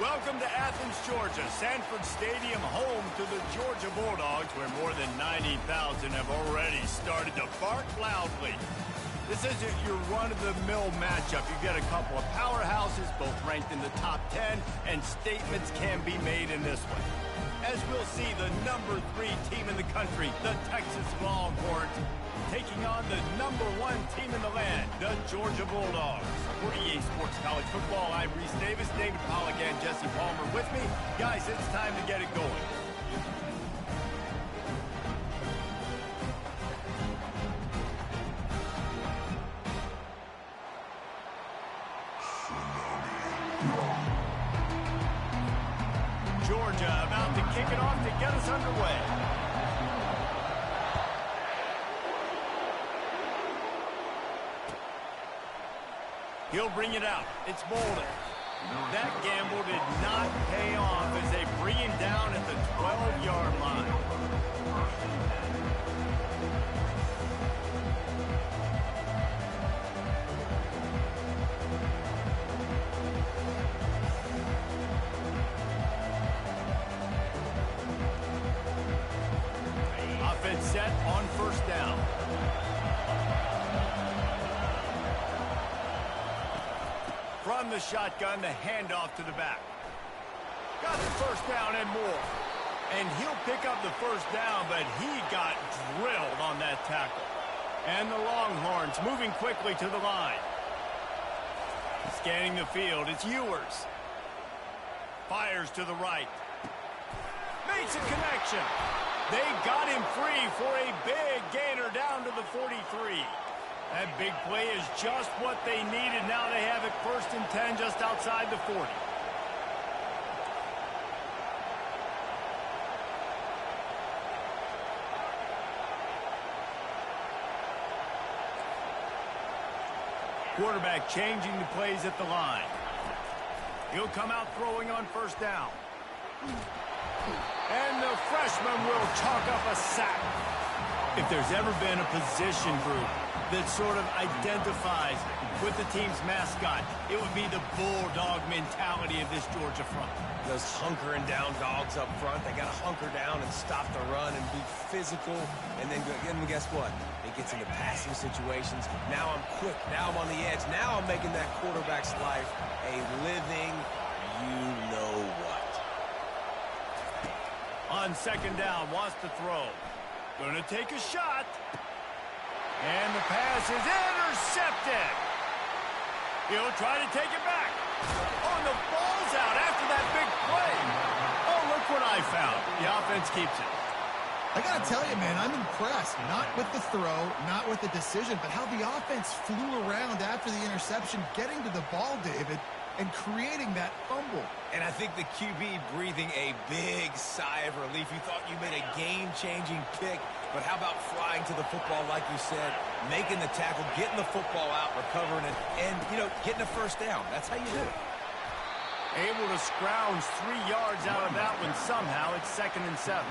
Welcome to Athens, Georgia, Sanford Stadium, home to the Georgia Bulldogs, where more than 90,000 have already started to bark loudly. This isn't your run-of-the-mill matchup. You've got a couple of powerhouses, both ranked in the top 10, and statements can be made in this one. As we'll see, the number 3 team in the country, the Texas Longhorns, taking on the number 1 team in the land, the Georgia Bulldogs. For EA Sports College Football, I'm Reese Davis, David Pollack, and Jesse Palmer with me. Guys, it's time to get it going. Georgia about to kick it off to get us underway. He'll bring it out. It's Bolden. That gamble did not pay off as they bring him down at the 12-yard line. Offense set on first down. From the shotgun, the handoff to the back. Got the first down and more. And he'll pick up the first down, but he got drilled on that tackle. And the Longhorns moving quickly to the line. Scanning the field, it's Ewers. Fires to the right. Makes a connection. They got him free for a big gainer down to the 43. That big play is just what they needed. Now they have it 1st and 10 just outside the 40. Quarterback changing the plays at the line. He'll come out throwing on first down. And the freshman will chalk up a sack. If there's ever been a position group that sort of identifies with the team's mascot, it would be the bulldog mentality of this Georgia front. Those hunkering down dogs up front, they got to hunker down and stop the run and be physical. And then guess what? It gets into passing situations. Now I'm quick. Now I'm on the edge. Now I'm making that quarterback's life a living you-know-what. On second down, wants to throw. Gonna take a shot. And the pass is intercepted. He'll try to take it back. Oh, and the ball's out after that big play. Oh, look what I found. The offense keeps it. I got to tell you, man, I'm impressed. Not with the throw, not with the decision, but how the offense flew around after the interception, getting to the ball, David, and creating that fumble. And I think the QB breathing a big sigh of relief. You thought you made a game-changing pick, but how about flying to the football, like you said, making the tackle, getting the football out, recovering it, and, getting a first down. That's how you do it. Able to scrounge 3 yards out of that one somehow. It's 2nd and 7.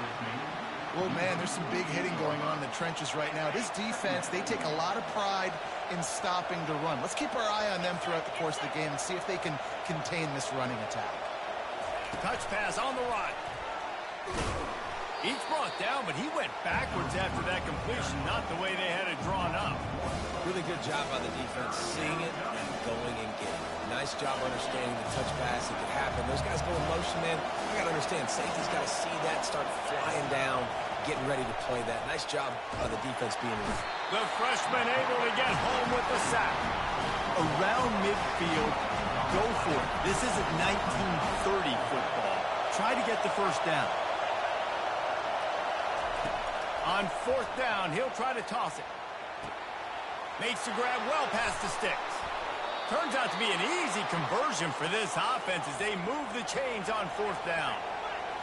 Well, man, there's some big hitting going on in the trenches right now. This defense, they take a lot of pride in stopping the run. Let's keep our eye on them throughout the course of the game and see if they can contain this running attack. Touch pass on the right. He's brought down, but he went backwards after that completion, not the way they had it drawn up. Really good job by the defense, seeing it and going and getting it. Nice job understanding the touch pass. It could happen. Those guys go in motion, man. I got to understand, safety's got to see that, start flying down, getting ready to play that. Nice job by the defense being in. The freshman able to get home with the sack. Around midfield, go for it. This isn't 1930 football. Try to get the first down. On 4th down, he'll try to toss it. Makes the grab well past the sticks. Turns out to be an easy conversion for this offense as they move the chains on 4th down.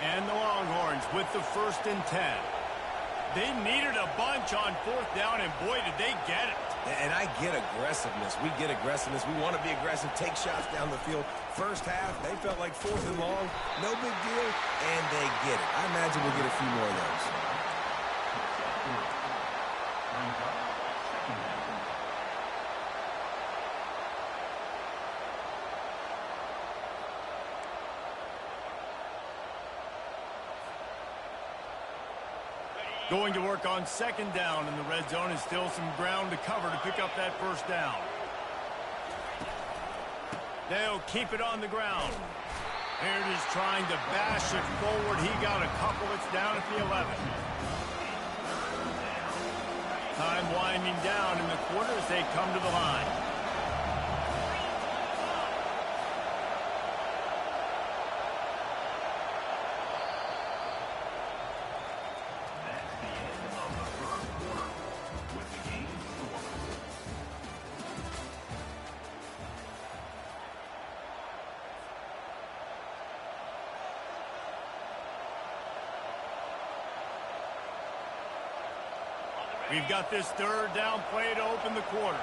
And the Longhorns with the 1st and 10. They needed a bunch on 4th down, and boy, did they get it. And I get aggressiveness. We get aggressiveness. We want to be aggressive, take shots down the field. First half, they felt like 4th and long. No big deal, and they get it. I imagine we'll get a few more of those. Going to work on second down in the red zone, and still some ground to cover to pick up that first down. They'll keep it on the ground. Here it is trying to bash it forward. He got a couple. It's down at the 11. Time winding down in the quarter as they come to the line. We've got this third down play to open the quarter.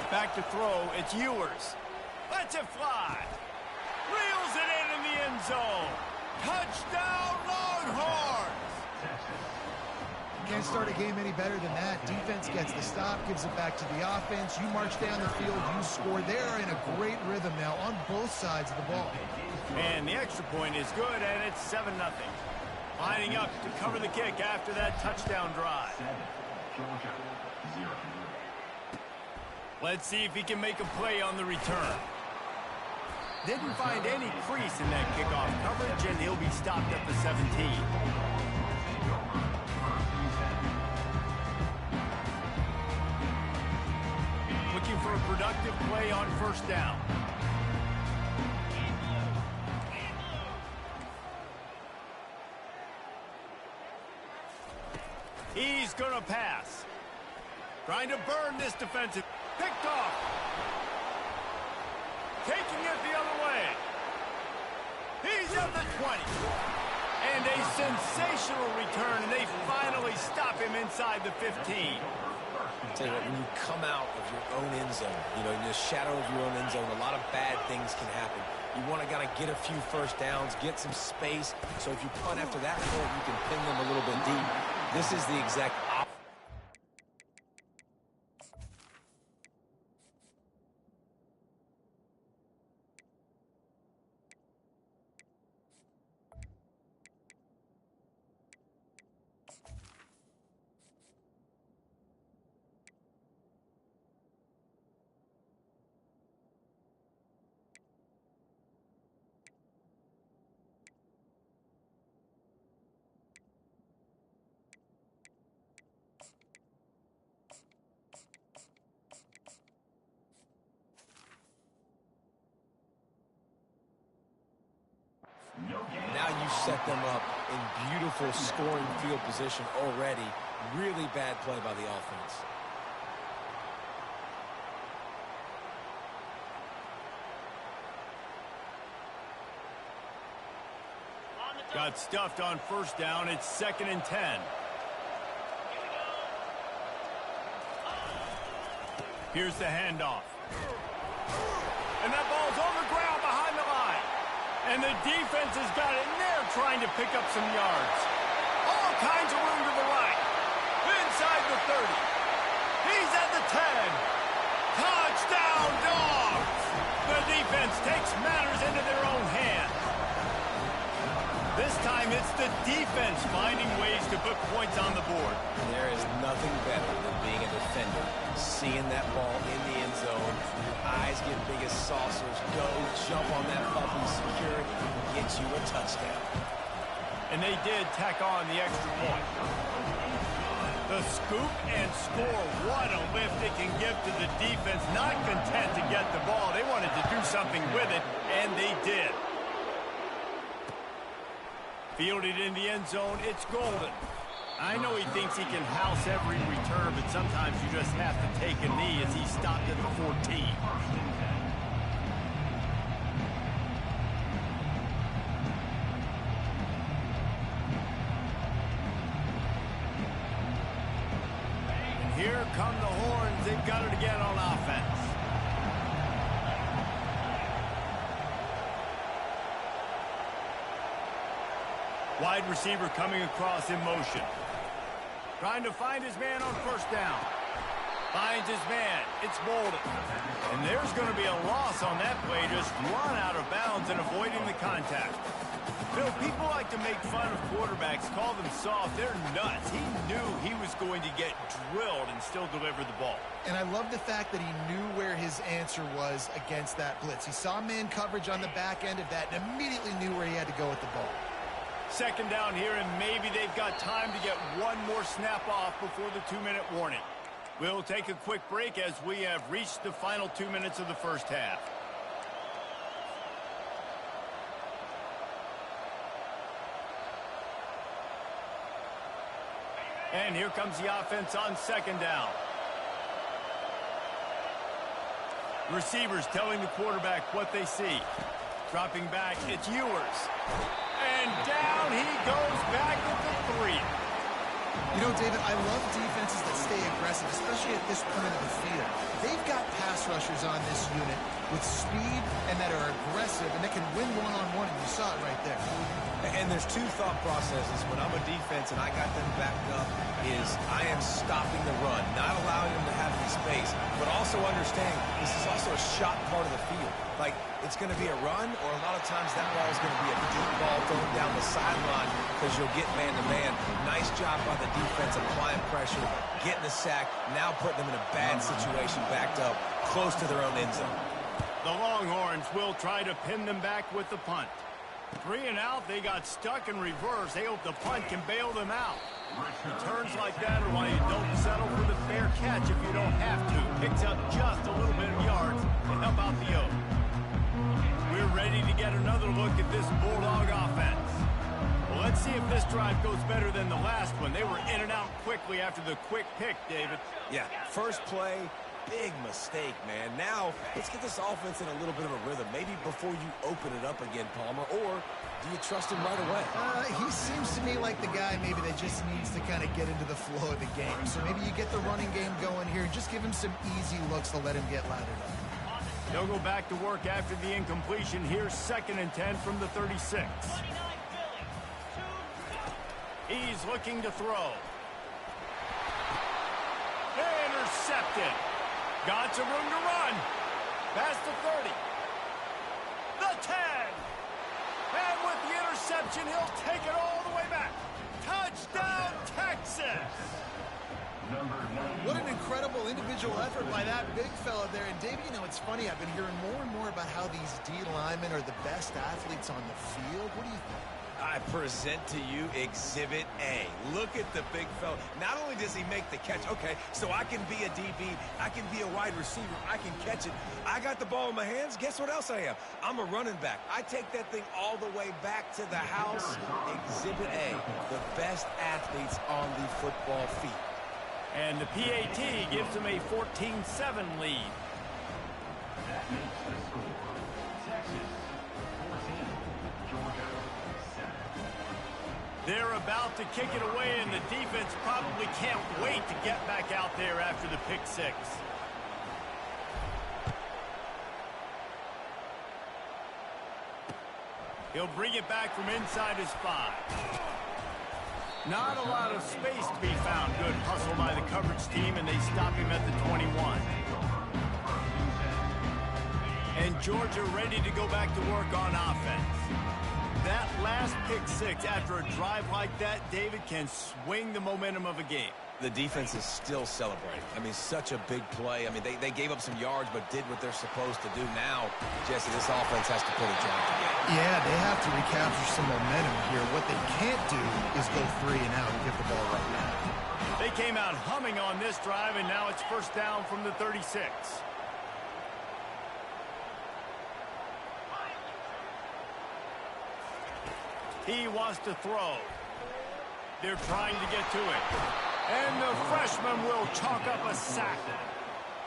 Back to throw, it's Ewers. Lets it fly. Reels it in the end zone. Touchdown, Longhorns! Can't start a game any better than that. Defense gets the stop, gives it back to the offense. You march down the field, you score. They're in a great rhythm now on both sides of the ball. And the extra point is good, and it's 7-0. Lining up to cover the kick after that touchdown drive. Let's see if he can make a play on the return. Didn't find any crease in that kickoff coverage, and he'll be stopped at the 17. Looking for a productive play on first down. He's going to pass. Trying to burn this defensive. Picked off. Taking it the other way. He's at the 20. And a sensational return, and they finally stop him inside the 15. Tell you what, when you come out of your own end zone, you know, in the shadow of your own end zone, a lot of bad things can happen. You want to get a few first downs, get some space, so if you punt after that point, you can pin them a little bit deep. This is the exact opposite. Now you set them up in beautiful scoring field position already. Really bad play by the offense. Got stuffed on first down. It's 2nd and 10. Here's the handoff. And that ball's on the ground behind the line. And the defense has got it in there trying to pick up some yards. All kinds of room to the right. Inside the 30. He's at the 10. Touchdown, Dogs! The defense takes matters into their own hands. This time it's the defense finding ways to put points on the board. There is nothing better than being a defender. Seeing that ball in the end zone, your eyes get big as saucers, go jump on that puppy, secure it, get you a touchdown. And they did tack on the extra point. The scoop and score. What a lift it can give to the defense. Not content to get the ball. They wanted to do something with it, and they did. Fielded in the end zone, it's Golden. I know he thinks he can house every return, but sometimes you just have to take a knee as he stopped at the 14. And here come the Horns. They've got it again on offense. Wide receiver coming across in motion. Trying to find his man on first down. Finds his man. It's Bolden. And there's going to be a loss on that play. Just run out of bounds and avoiding the contact. Phil, people like to make fun of quarterbacks, call them soft. They're nuts. He knew he was going to get drilled and still deliver the ball. And I love the fact that he knew where his answer was against that blitz. He saw man coverage on the back end of that and immediately knew where he had to go with the ball. Second down here, and maybe they've got time to get one more snap off before the 2-minute warning. We'll take a quick break as we have reached the final 2 minutes of the first half. And here comes the offense on second down. Receivers telling the quarterback what they see. Dropping back, it's Ewers. And down he goes back at the 3. You know, David, I love defenses that stay aggressive, especially at this point of the field. They've got pass rushers on this unit with speed and that are aggressive, and they can win one-on-one, and you saw it right there. And there's two thought processes when I'm a defense and I got them backed up is I am stopping the run, not allowing them to have any space, but also understanding this is also a shot part of the field. Like, it's going to be a run, or a lot of times that ball is going to be a deep ball thrown down the sideline because you'll get man-to-man. Nice job by the defense applying pressure, getting the sack, now putting them in a bad situation backed up close to their own end zone. The Longhorns will try to pin them back with the punt. 3 and out, they got stuck in reverse. They hope the punt can bail them out. Returns like that are why you don't settle for the fair catch if you don't have to. Picks up just a little bit of yards to help out the Oaks. We're ready to get another look at this Bulldog offense. Well, let's see if this drive goes better than the last one. They were in and out quickly after the quick pick, David. Yeah, first play, big mistake, man. Now, let's get this offense in a little bit of a rhythm. Maybe before you open it up again, Palmer, or do you trust him right away? He seems to me like the guy maybe that just needs to kind of get into the flow of the game. So maybe you get the running game going here and just give him some easy looks to let him get lathered up. They'll go back to work after the incompletion. Here's 2nd and 10 from the 36. He's looking to throw. Intercepted. Got some room to run. Past the 30. The 10. And with the interception, he'll take it all the way back. Touchdown, Texas. What an incredible individual effort by that big fella there. And, Dave, you know, it's funny. I've been hearing more and more about how these D linemen are the best athletes on the field. What do you think? I present to you Exhibit A. Look at the big fella. Not only does he make the catch, okay, so I can be a DB, I can be a wide receiver, I can catch it. I got the ball in my hands. Guess what else I am? I'm a running back. I take that thing all the way back to the house. Exhibit A, the best athletes on the football field. And the PAT gives them a 14-7 lead. That makes the score. Texas 14, Georgia 7. They're about to kick it away, and the defense probably can't wait to get back out there after the pick 6. He'll bring it back from inside his 5. Not a lot of space to be found. Good hustle by the coverage team, and they stop him at the 21. And Georgia ready to go back to work on offense. That last pick 6 after a drive like that, David, can swing the momentum of a game. The defense is still celebrating. I mean, such a big play. I mean, they gave up some yards but did what they're supposed to do. Now, Jesse, this offense has to put a job together. Yeah, they have to recapture some momentum here. What they can't do is go 3 and out and get the ball right now. They came out humming on this drive, and now it's first down from the 36. He wants to throw. They're trying to get to it. And the freshman will chalk up a sack.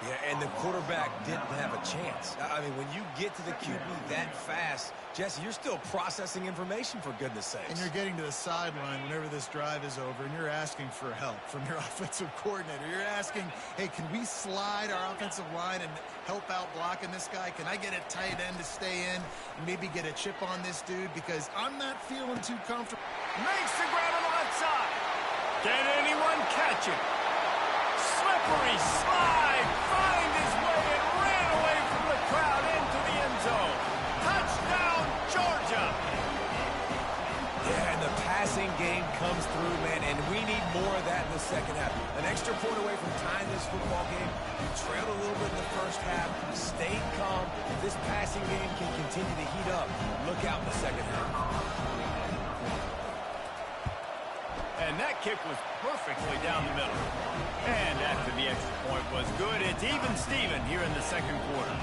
Yeah, and the quarterback didn't have a chance. I mean, when you get to the QB that fast, Jesse, you're still processing information, for goodness sakes. And you're getting to the sideline whenever this drive is over, and you're asking for help from your offensive coordinator. You're asking, hey, can we slide our offensive line and help out blocking this guy? Can I get a tight end to stay in and maybe get a chip on this dude? Because I'm not feeling too comfortable. Makes the grab on the left side. Can anyone catch it? Slip slippery slide, find his way and ran away from the crowd into the end zone. Touchdown, Georgia! Yeah, and the passing game comes through, man, and we need more of that in the second half. An extra point away from tying this football game. You trailed a little bit in the first half, stayed calm. If this passing game can continue to heat up, look out in the second half. And that kick was perfectly down the middle. And after the extra point was good, it's even Steven here in the second quarter.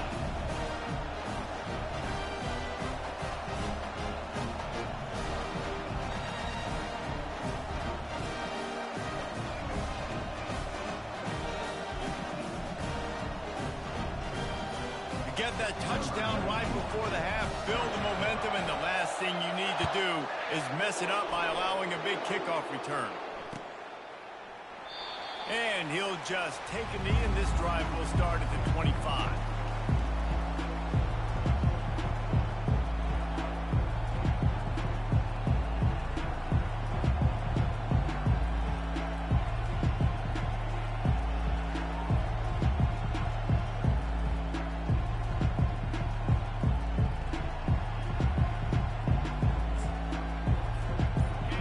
Get that touchdown right before the half, build the momentum, and the last thing you need to do is mess it up by allowing a big kickoff return. And he'll just take a knee, and this drive will start at the 25.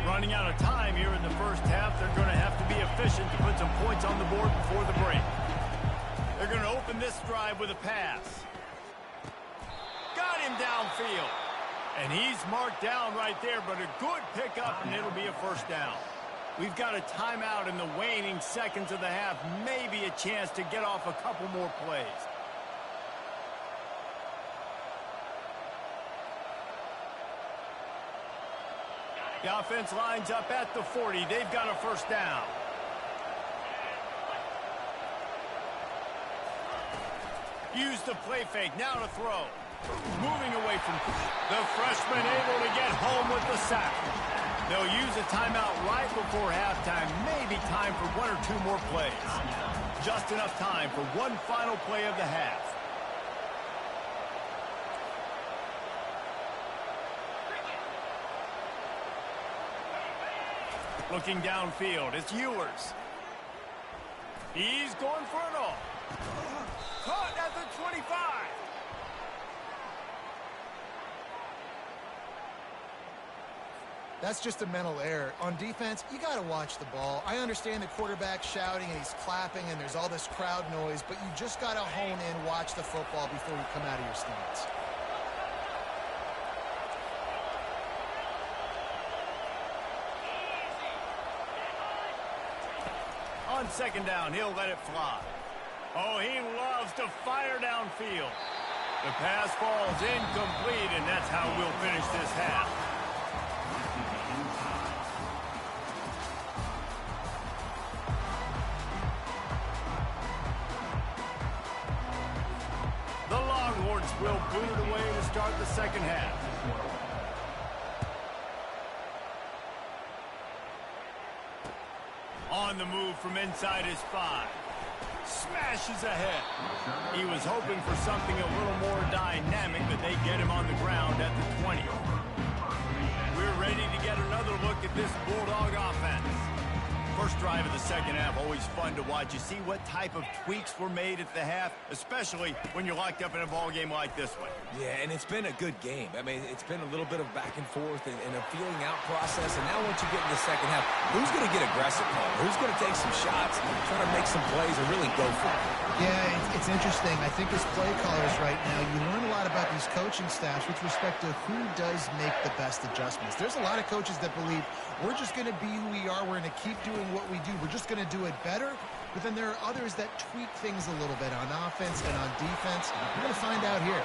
Running out of time here in the first half. They're going to have to be efficient to put some points on the board before the break. They're going to open this drive with a pass. Got him downfield. And he's marked down right there, but a good pickup, and it'll be a first down. We've got a timeout in the waning seconds of the half. Maybe a chance to get off a couple more plays. The offense lines up at the 40. They've got a first down. Use the play fake. Now to throw. Moving away from the freshman, able to get home with the sack. They'll use a timeout right before halftime. Maybe time for one or two more plays. Just enough time for one final play of the half. Looking downfield, it's Ewers. He's going for it all. Caught at the 25. That's just a mental error. On defense, you got to watch the ball. I understand the quarterback shouting and he's clapping and there's all this crowd noise, but you just got to hone in, watch the football before you come out of your stance. On second down, he'll let it fly. Oh, he loves to fire downfield. The pass falls incomplete, and that's how we'll finish this half. The Longhorns will boot it away to start the second half. On the move from inside his 5. Smashes ahead. He was hoping for something a little more dynamic, but they get him on the ground at the 20. We're ready to get another look at this Bulldog offense. First drive of the second half, always fun to watch. You see what type of tweaks were made at the half, especially when you're locked up in a ball game like this one. Yeah, and it's been a good game. I mean, it's been a little bit of back and forth and a feeling out process. And now once you get in the second half, who's going to get aggressive, Paul? Who's going to take some shots, try to make some plays, and really go for it? Yeah, it's interesting. I think as play callers right now, you learn a lot about these coaching staffs with respect to who does make the best adjustments. There's a lot of coaches that believe we're just going to be who we are. We're going to keep doing what we do. We're just going to do it better. But then there are others that tweak things a little bit on offense and on defense. We're going to find out here.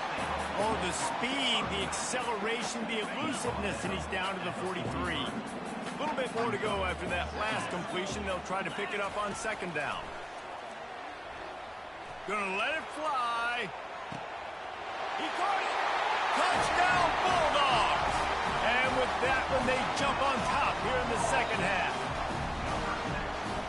Oh, the speed, the acceleration, the elusiveness, and he's down to the 43. A little bit more to go after that last completion. They'll try to pick it up on second down. Gonna let it fly. He caught it. Touchdown, Bulldogs. And with that one, they jump on top here in the second half.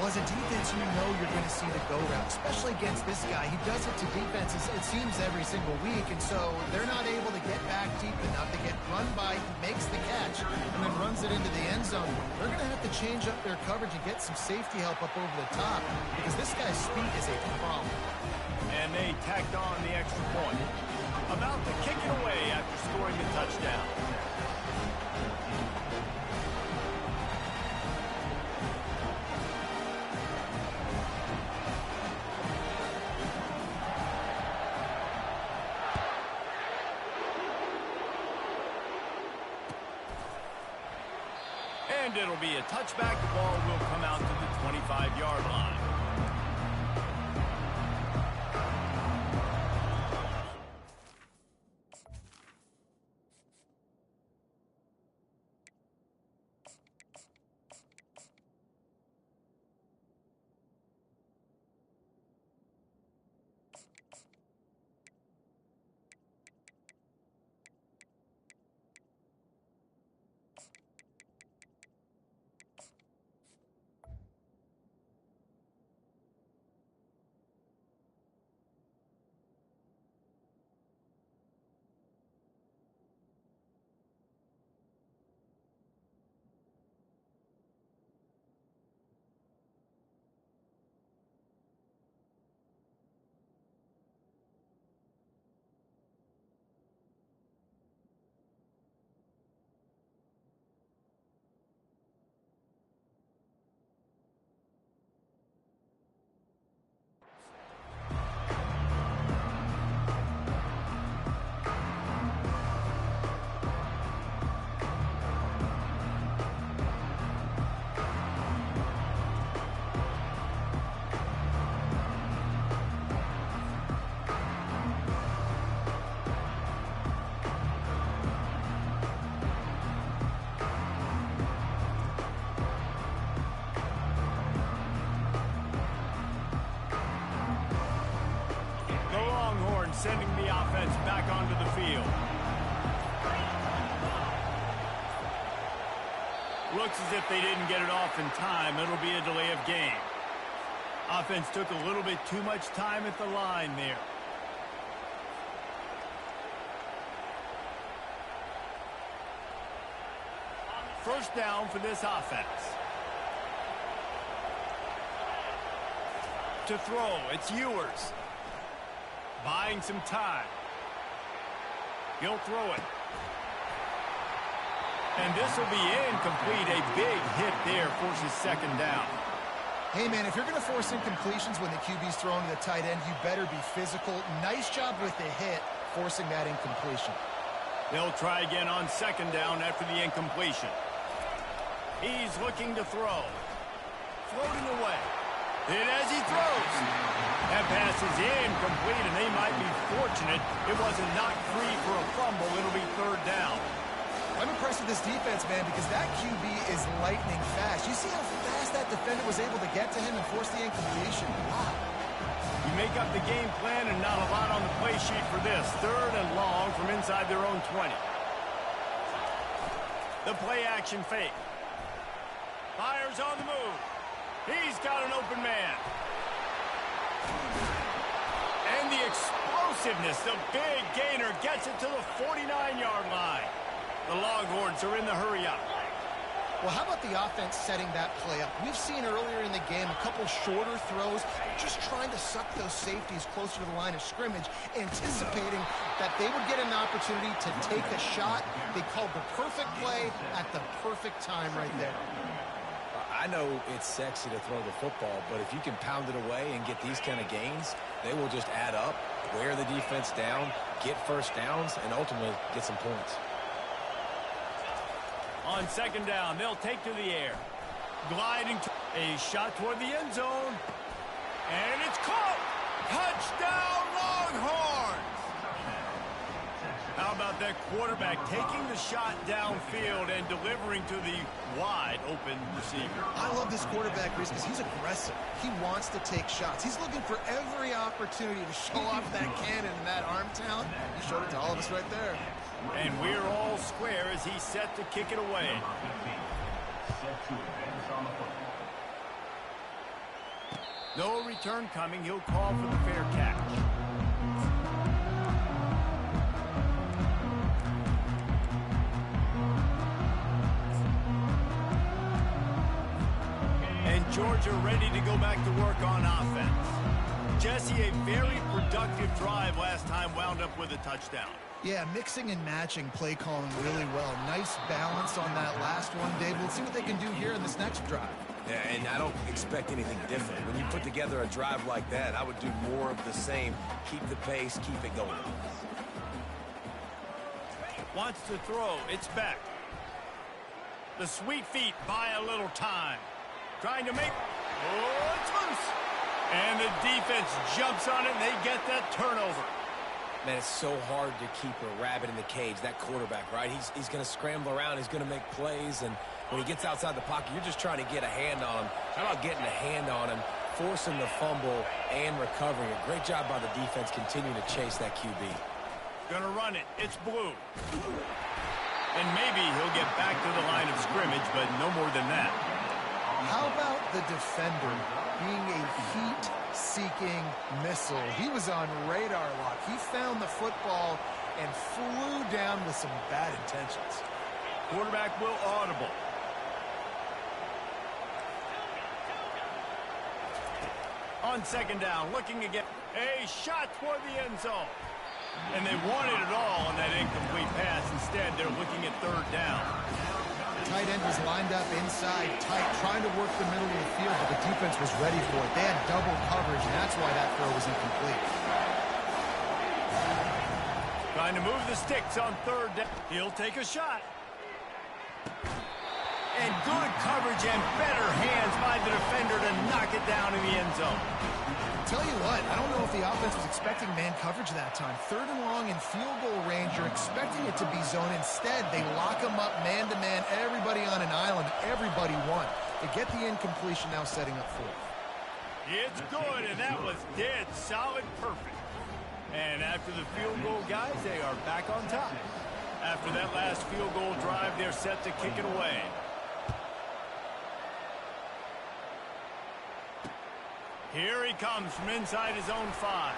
Well, as a defense, you know you're going to see the go route, especially against this guy. He does it to defenses, it seems, every single week, and so they're not able to get back deep enough. They get run by, he makes the catch, and then runs it into the end zone. They're going to have to change up their coverage and get some safety help up over the top because this guy's speed is a problem. And they tacked on the extra point. About to kick it away after scoring the touchdown. And it'll be a touchback. The ball will come out to the 25-yard line. Sending the offense back onto the field. Looks as if they didn't get it off in time. It'll be a delay of game. Offense took a little bit too much time at the line there. First down for this offense. To throw, it's Ewers. Buying some time. He'll throw it. And this will be incomplete. A big hit there forces second down. Hey, man, if you're going to force incompletions when the QB's throwing to the tight end, you better be physical. Nice job with the hit, forcing that incompletion. They'll try again on second down after the incompletion. He's looking to throw. Floating away. Hit as he throws. That pass is incomplete, and they might be fortunate it wasn't knocked free for a fumble. It'll be third down. I'm impressed with this defense, man, because that QB is lightning fast. You see how fast that defender was able to get to him and force the incompletion? Wow. You make up the game plan and not a lot on the play sheet for this. Third and long from inside their own 20. The play action fake. Fires on the move. He's got an open man. And the explosiveness, the big gainer gets it to the 49-yard line. The Longhorns are in the hurry-up. Well, how about the offense setting that play up? We've seen earlier in the game a couple shorter throws, just trying to suck those safeties closer to the line of scrimmage, anticipating that they would get an opportunity to take a shot. They called the perfect play at the perfect time right there. I know it's sexy to throw the football, but if you can pound it away and get these kind of gains, they will just add up, wear the defense down, get first downs, and ultimately get some points. On second down, they'll take to the air. Gliding to a shot toward the end zone. And it's caught! Touchdown, Longhorns! How about that quarterback taking the shot downfield and delivering to the wide open receiver? I love this quarterback, Reese, because he's aggressive. He wants to take shots. He's looking for every opportunity to show off that cannon and that arm talent. He showed it to all of us right there. And we're all square as he's set to kick it away. Set to advance on the football. No return coming. He'll call for the fair catch. And Georgia ready to go back to work on offense. Jesse, a very productive drive last time wound up with a touchdown. Yeah, mixing and matching play calling really well. Nice balance on that last one, Dave. We'll see what they can do here in this next drive. Yeah, and I don't expect anything different. When you put together a drive like that, I would do more of the same. Keep the pace, keep it going. Wants to throw. It's back. The sweet feet buy a little time. Trying to make... Oh, it's loose. And the defense jumps on it, and they get that turnover. Man, it's so hard to keep a rabbit in the cage, that quarterback, right? He's going to scramble around. He's going to make plays, and when he gets outside the pocket, you're just trying to get a hand on him. How about getting a hand on him, forcing the fumble, and recovering it? Great job by the defense continuing to chase that QB. Gonna run it. It's blue. And maybe he'll get back to the line of scrimmage, but no more than that. How about the defender being a heat-seeking missile? He was on radar lock. He found the football and flew down with some bad intentions. Quarterback will audible. On second down, looking again. A shot toward the end zone. And they wanted it all on that incomplete pass. Instead, they're looking at third down. Tight end was lined up inside tight, trying to work the middle of the field, but the defense was ready for it. They had double coverage, and that's why that throw was incomplete. Trying to move the sticks on third down. He'll take a shot. And good coverage and better hands by the defender to knock it down in the end zone. Tell you what, I don't know if the offense was expecting man coverage that time. Third and long in field goal range, you're expecting it to be zone. Instead, they lock them up man-to-man, everybody on an island, everybody won. They get the incompletion, now setting up fourth. It's good, and that was dead solid perfect. And after the field goal, guys, they are back on top. After that last field goal drive, they're set to kick it away. Here he comes from inside his own 5.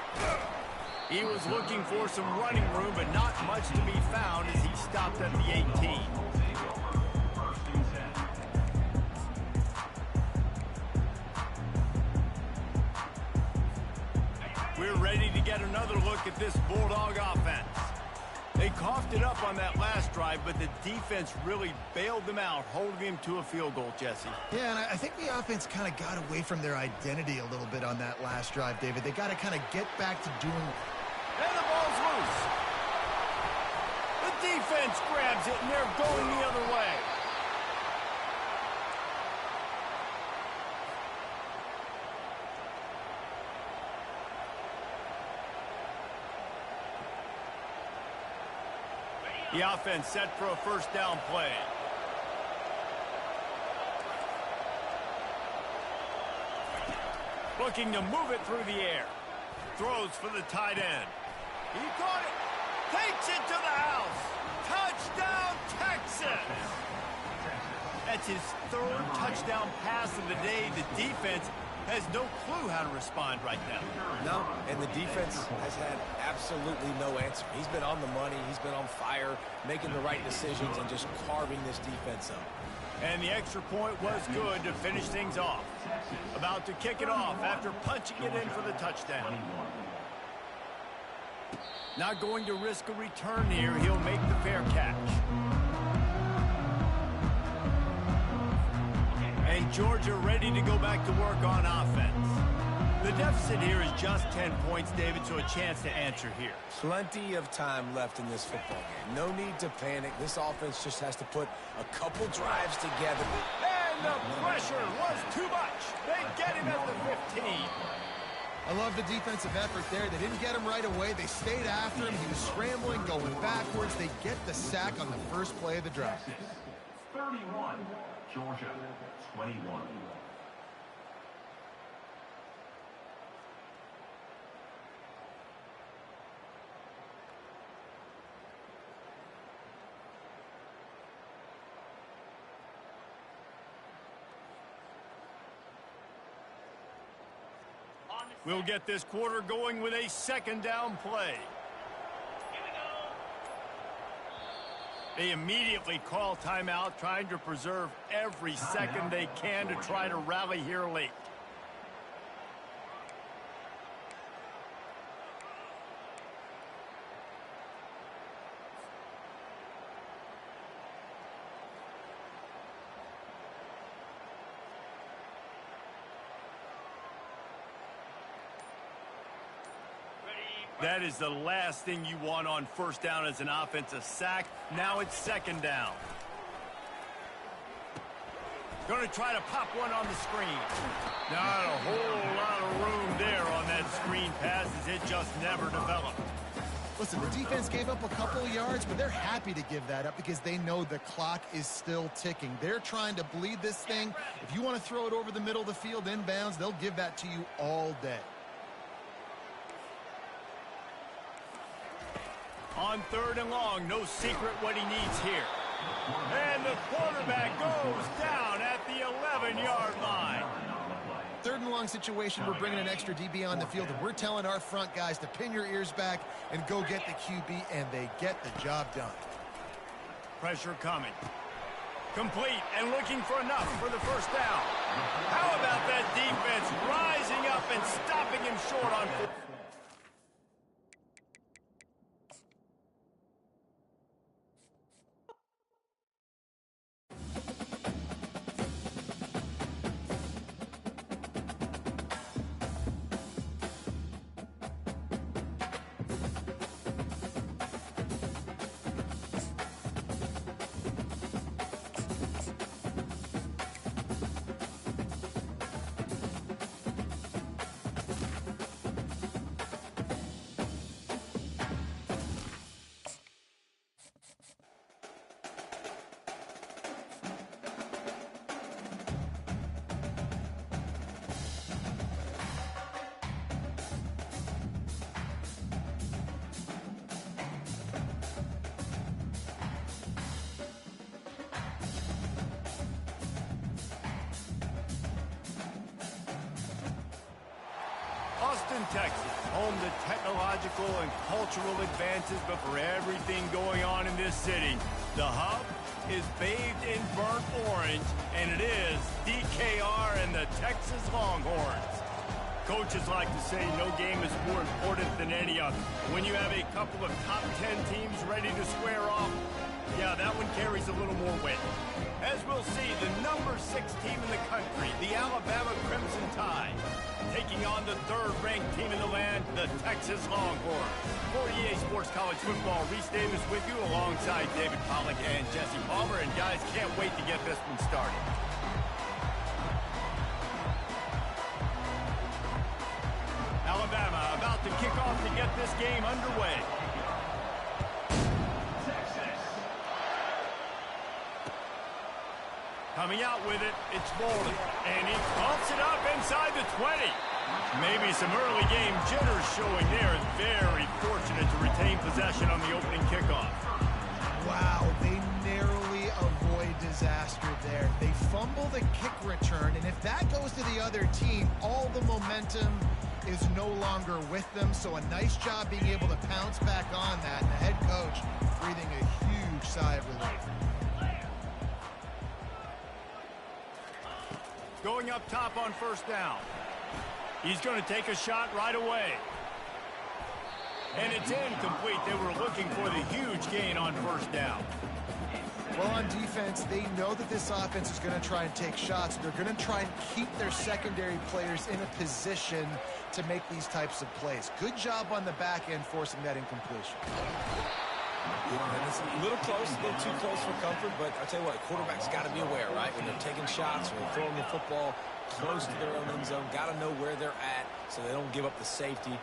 He was looking for some running room, but not much to be found as he stopped at the 18. We're ready to get another look at this Bulldog offense. They coughed it up on that last drive, but the defense really bailed them out, holding him to a field goal, Jesse. Yeah, and I think the offense kind of got away from their identity a little bit on that last drive, David. They got to kind of get back to doing... And the ball's loose. The defense grabs it, and they're going the other way. The offense set for a first down play. Looking to move it through the air. Throws for the tight end. He caught it. Takes it to the house. Touchdown, Texas! That's his third touchdown pass of the day. The defense has no clue how to respond right now. No, and the defense has had absolutely no answer. He's been on the money. He's been on fire, making the right decisions and just carving this defense up. And the extra point was good to finish things off. About to kick it off after punching it in for the touchdown. Not going to risk a return here. He'll make the fair catch. And Georgia ready to go back to work on offense. The deficit here is just 10 points, David, so a chance to answer here. Plenty of time left in this football game. No need to panic. This offense just has to put a couple drives together. And the pressure was too much. They get him at the 15. I love the defensive effort there. They didn't get him right away. They stayed after him. He was scrambling, going backwards. They get the sack on the first play of the drive. 31, Georgia, 21. We'll get this quarter going with a second down play. They immediately call timeout, trying to preserve every second they can to try to rally here late. That is the last thing you want on first down as an offensive sack. Now it's second down. Going to try to pop one on the screen. Not a whole lot of room there on that screen pass as it just never developed. Listen, the defense gave up a couple of yards, but they're happy to give that up because they know the clock is still ticking. They're trying to bleed this thing. If you want to throw it over the middle of the field inbounds, they'll give that to you all day. On third and long, no secret what he needs here. And the quarterback goes down at the 11-yard line. Third and long situation, we're bringing an extra DB on the field, and we're telling our front guys to pin your ears back and go get the QB, and they get the job done. Pressure coming. Complete and looking for enough for the first down. How about that defense rising up and stopping him short on fourth? Austin, Texas, home to technological and cultural advances, but for everything going on in this city, the hub is bathed in burnt orange, and it is DKR and the Texas Longhorns. Coaches like to say no game is more important than any other. When you have a couple of top 10 teams ready to square off, yeah, that one carries a little more weight. As we'll see, the number 6 team in the country, the Alabama Crimson Tide, taking on the third-ranked team in the land, the Texas Longhorns. For EA Sports College Football, Reese Davis with you alongside David Pollack and Jesse Palmer. And guys, can't wait to get this one started. Alabama about to kick off to get this game underway. Coming out with it, it's Bolden, and he pumps it up inside the 20. Maybe some early game jitters showing there. Very fortunate to retain possession on the opening kickoff. Wow, they narrowly avoid disaster there. They fumble the kick return, and if that goes to the other team, all the momentum is no longer with them. So a nice job being able to pounce back on that, and the head coach breathing a huge sigh of relief. Going up top on first down. He's going to take a shot right away. And it's incomplete. They were looking for the huge gain on first down. Well, on defense, they know that this offense is going to try and take shots. They're going to try and keep their secondary players in a position to make these types of plays. Good job on the back end forcing that incompletion. And it's a little close, a little too close for comfort, but I'll tell you what, quarterbacks got to be aware, right? When they're taking shots, when they're throwing the football close to their own end zone, got to know where they're at so they don't give up the safety.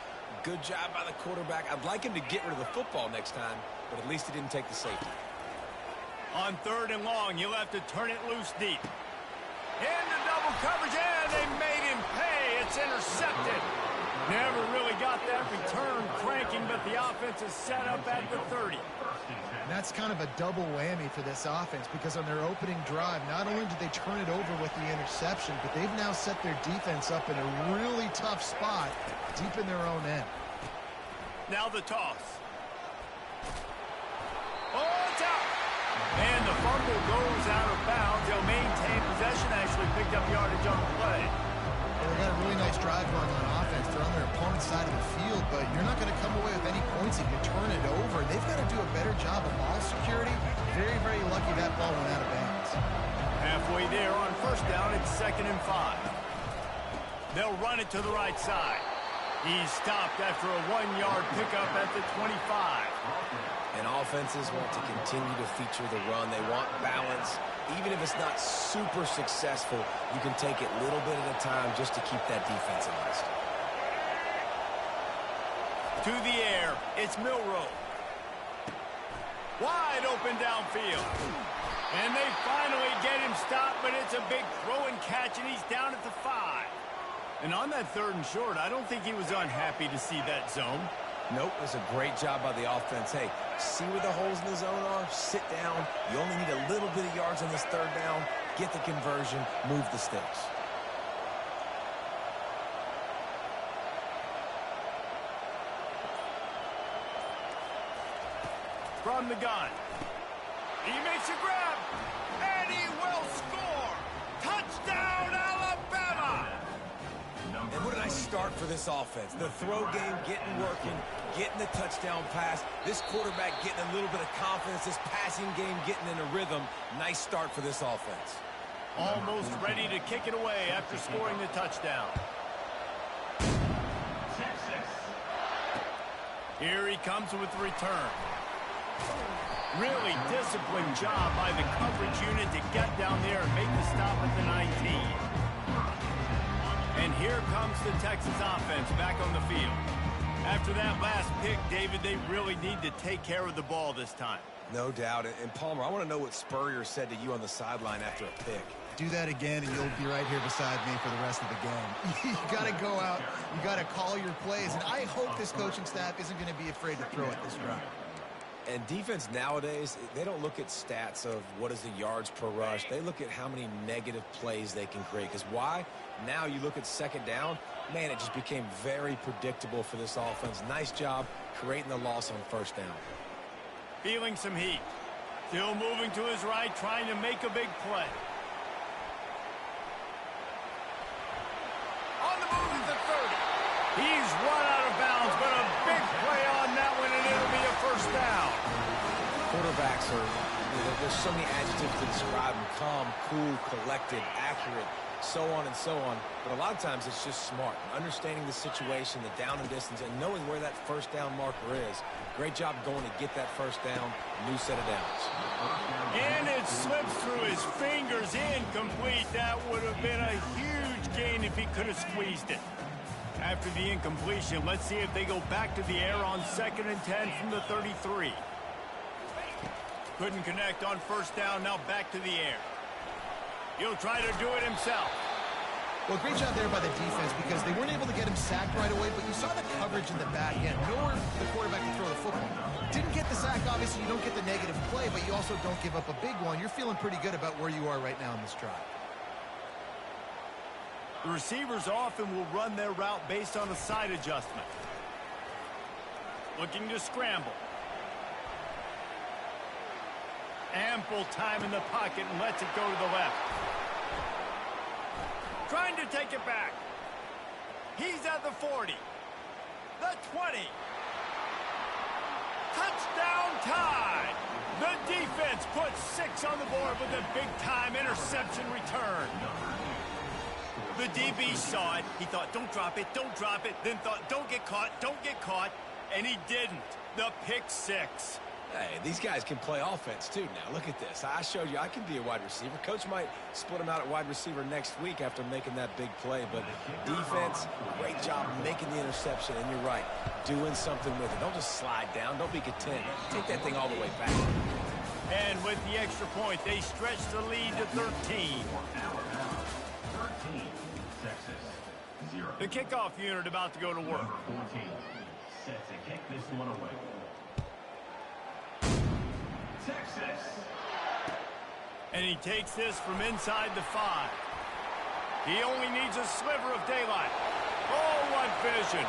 Good job by the quarterback. I'd like him to get rid of the football next time, but at least he didn't take the safety. On third and long, you'll have to turn it loose deep. Into double coverage, and they made him pay. It's intercepted. Never really got that return cranking, but the offense offense is set up at the 30. And that's kind of a double whammy for this offense because on their opening drive, not only did they turn it over with the interception, but they've now set their defense up in a really tough spot deep in their own end. Now the toss. Oh, it's out. And the fumble goes out of bounds. They'll maintain possession. Actually picked up yardage on the play. Well, they got a really nice drive going on offense. They're on their opponent's side of the field, but you're not going to come away with any points if you turn it over. They've got to do a better job of ball security. Very, very lucky that ball went out of bounds. Halfway there on first down, it's 2nd and 5. They'll run it to the right side. He's stopped after a 1-yard pickup at the 25. And offenses want to continue to feature the run. They want balance. Even if it's not super successful, you can take it little bit at a time just to keep that defense honest. To the air, it's Milroe. Wide open downfield. And they finally get him stopped, but it's a big throw and catch, and he's down at the 5. And on that 3rd and short, I don't think he was unhappy to see that zone. Nope, it was a great job by the offense. Hey, see where the holes in the zone are? Sit down. You only need a little bit of yards on this 3rd down. Get the conversion. Move the sticks. From the gun. He makes a grab. And he will score. Touchdown, Alabama. And what a nice start for this offense. The throw game getting working, getting the touchdown pass. This quarterback getting a little bit of confidence. This passing game getting in a rhythm. Nice start for this offense. Almost ready to kick it away after scoring the touchdown. Here he comes with the return. Really disciplined job by the coverage unit to get down there and make the stop at the 19. And here comes the Texas offense back on the field. After that last pick, David, they really need to take care of the ball this time. No doubt. And Palmer, I want to know what Spurrier said to you on the sideline after a pick. Do that again, and you'll be right here beside me for the rest of the game. You got to go out. You got to call your plays. And I hope this coaching staff isn't going to be afraid to throw at this run. And defense nowadays, they don't look at stats of what is the yards per rush. They look at how many negative plays they can create. Because why? Now you look at 2nd down, man, it just became very predictable for this offense. Nice job creating the loss on 1st down. Feeling some heat. Still moving to his right, trying to make a big play. On the move at the 30. He's run out of bounds, but a big play on that one, and it'll be a 1st down. Quarterbacks are, there's so many adjectives to describe them. Calm, cool, collected, accurate, so on and so on. But a lot of times it's just smart. Understanding the situation, the down and distance, and knowing where that 1st down marker is. Great job going to get that 1st down. New set of downs. And it slips through his fingers, incomplete. That would have been a huge gain if he could have squeezed it. After the incompletion, let's see if they go back to the air on 2nd and 10 from the 33. Couldn't connect on 1st down, now back to the air. He'll try to do it himself. Well, great job there by the defense because they weren't able to get him sacked right away, but you saw the coverage in the back end. Nowhere for the quarterback to throw the football. Didn't get the sack, obviously you don't get the negative play, but you also don't give up a big one. You're feeling pretty good about where you are right now in this drive. The receivers often will run their route based on a side adjustment. Looking to scramble. Ample time in the pocket and lets it go to the left. Trying to take it back. He's at the 40. The 20. Touchdown tie. The defense puts 6 on the board with a big-time interception return. The DB saw it. He thought, don't drop it, don't drop it. Then thought, don't get caught. And he didn't. The pick 6. Hey, these guys can play offense, too, now. Look at this. I showed you I can be a wide receiver. Coach might split him out at wide receiver next week after making that big play. But defense, great job making the interception. And you're right, doing something with it. Don't just slide down. Don't be content. Take that thing all the way back. And with the extra point, they stretch the lead to 13. 13, Texas, 0. The kickoff unit about to go to work. Number 14, set to kick this one away. Texas. And he takes this from inside the 5. He only needs a sliver of daylight. Oh, what vision.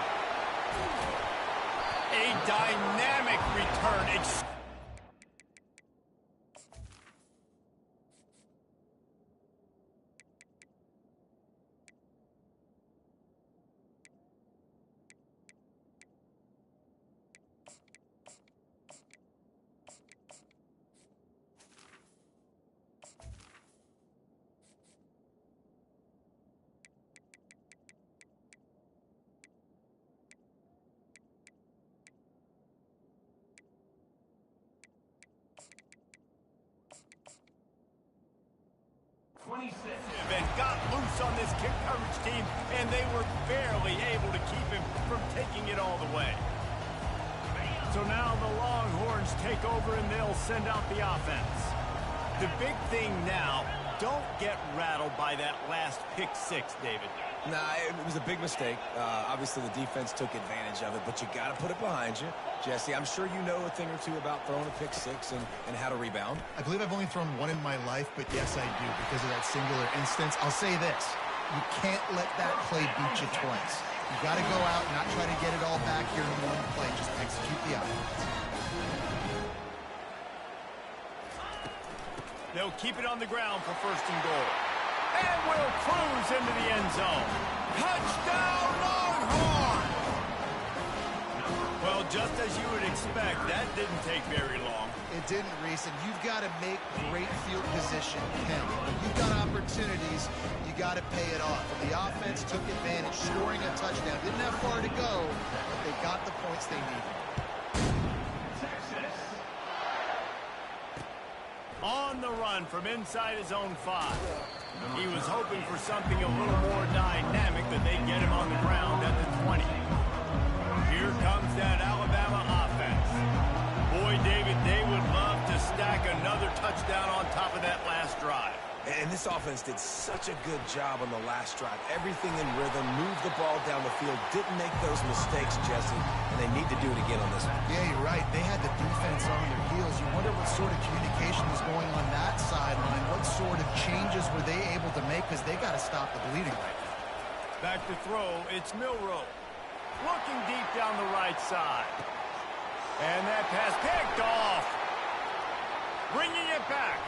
A dynamic return. And got loose on this kick coverage team, and they were barely able to keep him from taking it all the way. So now the Longhorns take over, and they'll send out the offense. The big thing now, don't get rattled by that last pick 6, David. Nah, it was a big mistake. Obviously, the defense took advantage of it, but you got to put it behind you. Jesse, I'm sure you know a thing or two about throwing a pick 6 and how to rebound. I believe I've only thrown one in my life, but yes, I do because of that singular instance. I'll say this. You can't let that play beat you twice. You got to go out and not try to get it all back here in one play. Just execute the offense. They'll keep it on the ground for 1st and goal. And will cruise into the end zone. Touchdown, Longhorn! Well, just as you would expect, that didn't take very long. It didn't, Reese, and you've got to make great field position count. When you've got opportunities, you got to pay it off. And the offense took advantage, scoring a touchdown. Didn't have far to go, but they got the points they needed. On the run from inside his own 5. He was hoping for something a little more dynamic, but they get him on the ground at the 20. Here comes that Alabama offense. Boy, David, they would love to stack another touchdown on top of that last drive. And this offense did such a good job on the last drive. Everything in rhythm, moved the ball down the field, didn't make those mistakes, Jesse, and they need to do it again on this one. Yeah, you're right. They had the defense on their heels. You wonder what sort of communication was going on that sideline. What sort of changes were they able to make because they got to stop the bleeding right now. Back to throw, it's Milroe. Looking deep down the right side. And that pass picked off. Bringing it back.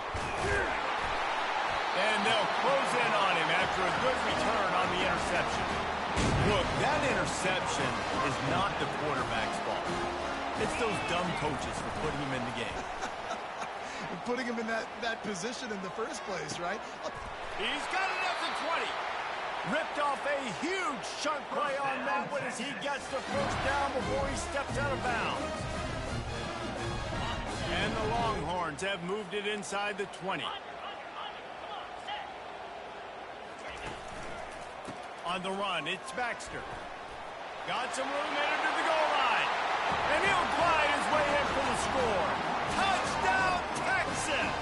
And they'll close in on him after a good return on the interception. Look, that interception is not the quarterback's fault. It's those dumb coaches for putting him in the game. Putting him in that position in the first place, right? He's got it at the 20. Ripped off a huge chunk play on that one as he gets the 1st down before he steps out of bounds. And the Longhorns have moved it inside the 20. On the run, it's Baxter. Got some room in to the goal line. And he'll glide his way in for the score. Touchdown, Texas!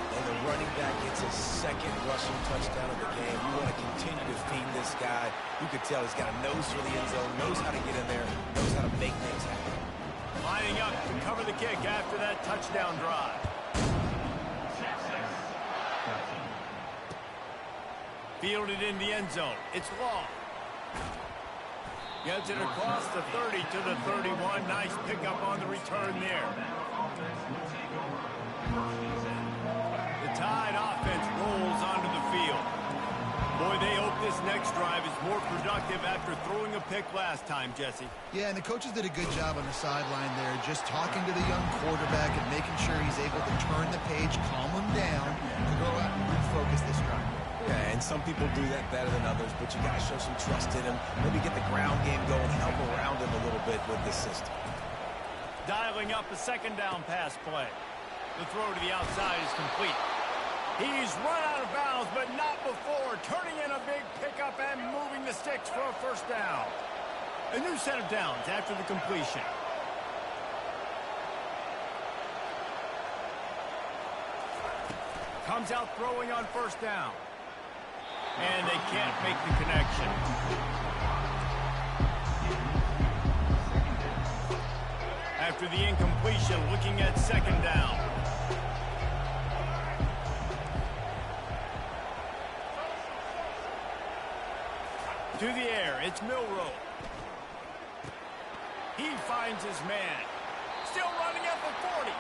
And the running back gets his 2nd rushing touchdown of the game. You want to continue to feed this guy. You could tell he's got a nose for the end zone, knows how to get in there, knows how to make things happen. Lining up to cover the kick after that touchdown drive. Fielded in the end zone. It's Law. Gets it across the 30 to the 31. Nice pickup on the return there. The Tide offense rolls onto the field. Boy, they hope this next drive is more productive after throwing a pick last time, Jesse. Yeah, and the coaches did a good job on the sideline there, just talking to the young quarterback and making sure he's able to turn the page, calm him down, to go out and refocus this drive. Yeah, and some people do that better than others, but you got to show some trust in him. Maybe get the ground game going, help around him a little bit with this system. Dialing up a 2nd down pass play. The throw to the outside is complete. He's run out of bounds, but not before turning in a big pickup and moving the sticks for a 1st down. A new set of downs after the completion. Comes out throwing on 1st down. And they can't make the connection. after the incompletion, looking at second down. To the air, it's Milroe. He finds his man. Still running at the 40.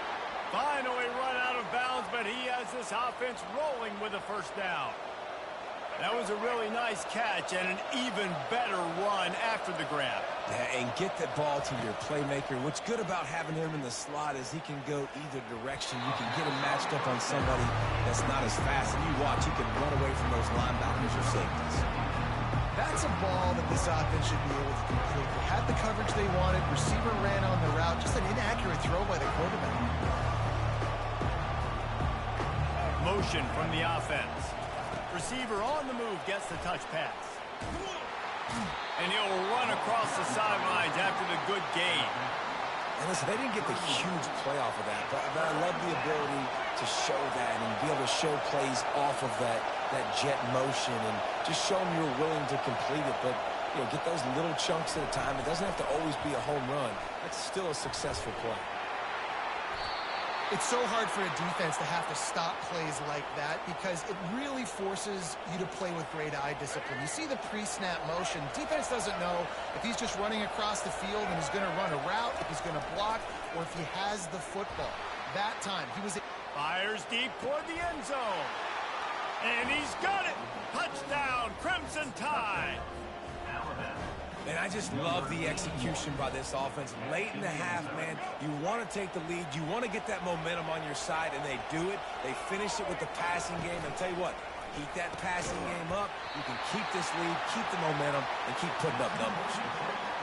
Finally run out of bounds, but he has this offense rolling with a first down. That was a really nice catch and an even better run after the grab. Yeah, and get the ball to your playmaker. What's good about having him in the slot is he can go either direction. You can get him matched up on somebody that's not as fast. And you watch, he can run away from those linebackers or safeties. That's a ball that this offense should be able to complete. They had the coverage they wanted. Receiver ran on the route. Just an inaccurate throw by the quarterback. Motion from the offense. Receiver on the move gets the touch pass. And he'll run across the sidelines after the good gain. And listen, they didn't get the huge play off of that, but I love the ability to show that and be able to show plays off of that jet motion and just show them you're willing to complete it. But, you know, get those little chunks at a time. It doesn't have to always be a home run. That's still a successful play. It's so hard for a defense to have to stop plays like that because it really forces you to play with great eye discipline. You see the pre-snap motion. Defense doesn't know if he's just running across the field and he's going to run a route, if he's going to block, or if he has the football. That time, he was... Fires deep toward the end zone. And he's got it. Touchdown, Crimson Tide. And I just love the execution by this offense. Late in the half, man, you want to take the lead. You want to get that momentum on your side, and they do it. They finish it with the passing game. And tell you what, keep that passing game up. You can keep this lead, keep the momentum, and keep putting up numbers.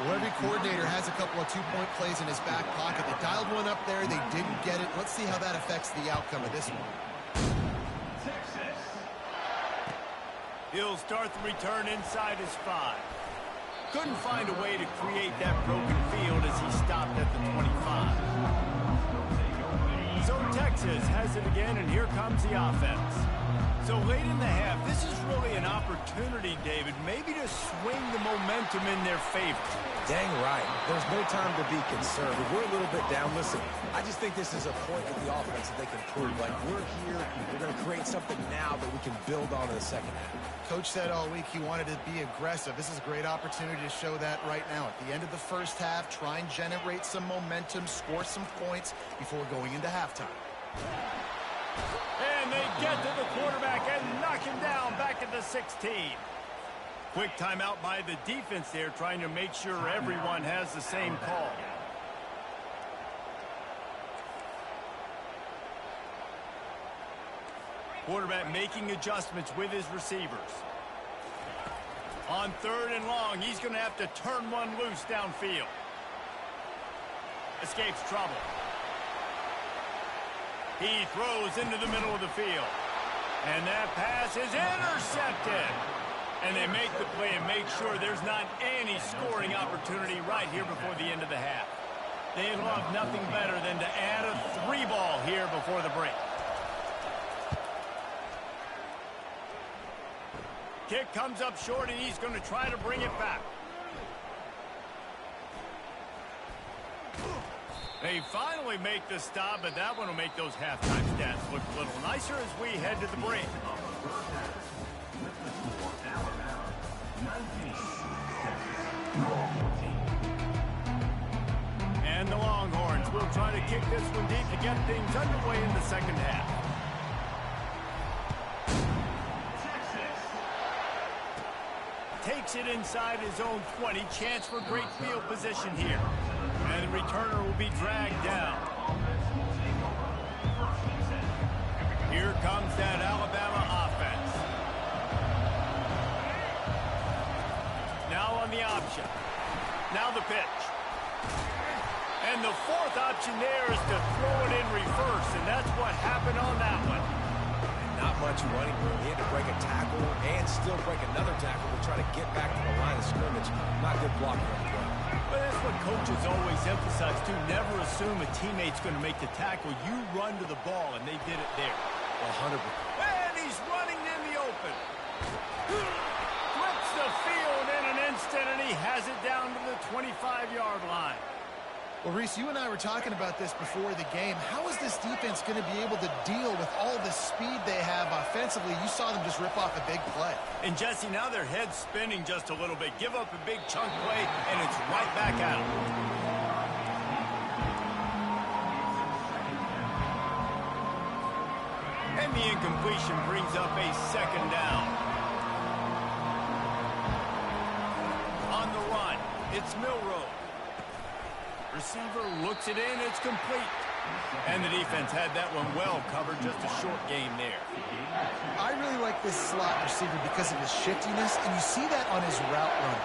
Well, every coordinator has a couple of two-point plays in his back pocket. They dialed one up there. They didn't get it. Let's see how that affects the outcome of this one. He'll start the return inside his 5. Couldn't find a way to create that broken field as he stopped at the 25. So Texas has it again, and here comes the offense. So late in the half, this is really an opportunity, David, maybe to swing the momentum in their favor. Dang right. There's no time to be concerned. We're a little bit down. Listen, I just think this is a point with the offense that they can prove. Like, we're here, we're going to create something now that we can build on in the second half. Coach said all week he wanted to be aggressive. This is a great opportunity to show that right now. At the end of the first half, try and generate some momentum, score some points before going into halftime. And they get to the quarterback and knock him down back at the 16. Quick timeout by the defense there, trying to make sure everyone has the same call. Quarterback making adjustments with his receivers. On 3rd and long, he's going to have to turn one loose downfield. Escapes trouble. He throws into the middle of the field. And that pass is intercepted. And they make the play and make sure there's not any scoring opportunity right here before the end of the half. They'd love nothing better than to add a 3-ball here before the break. Kick comes up short, and he's going to try to bring it back. They finally make the stop, but that one will make those halftime stats look a little nicer as we head to the break. And the Longhorns will try to kick this one deep to get things underway in the second half. Takes it inside his own 20. Chance for great field position here. And the returner will be dragged down. Here comes that Alabama offense. Now on the option. Now the pitch. And the 4th option there is to throw it in reverse, and that's what happened on that one. Not much running room. He had to break a tackle and still break another tackle to try to get back to the line of scrimmage. Not good blocking on the play. But that's what coaches always emphasize, too. Never assume a teammate's going to make the tackle. You run to the ball, and they did it there. 100%. And he's running in the open. Flips the field in an instant, and he has it down to the 25-yard line. Well, Reese, you and I were talking about this before the game. How is this defense going to be able to deal with all the speed they have offensively? You saw them just rip off a big play. And, Jesse, now their head's spinning just a little bit. Give up a big chunk play, and it's right back at them. And the incompletion brings up a second down. On the run, it's Milroe. Receiver looks it in, it's complete. And the defense had that one well covered, just a short game there. I really like this slot receiver because of his shiftiness, and you see that on his route run.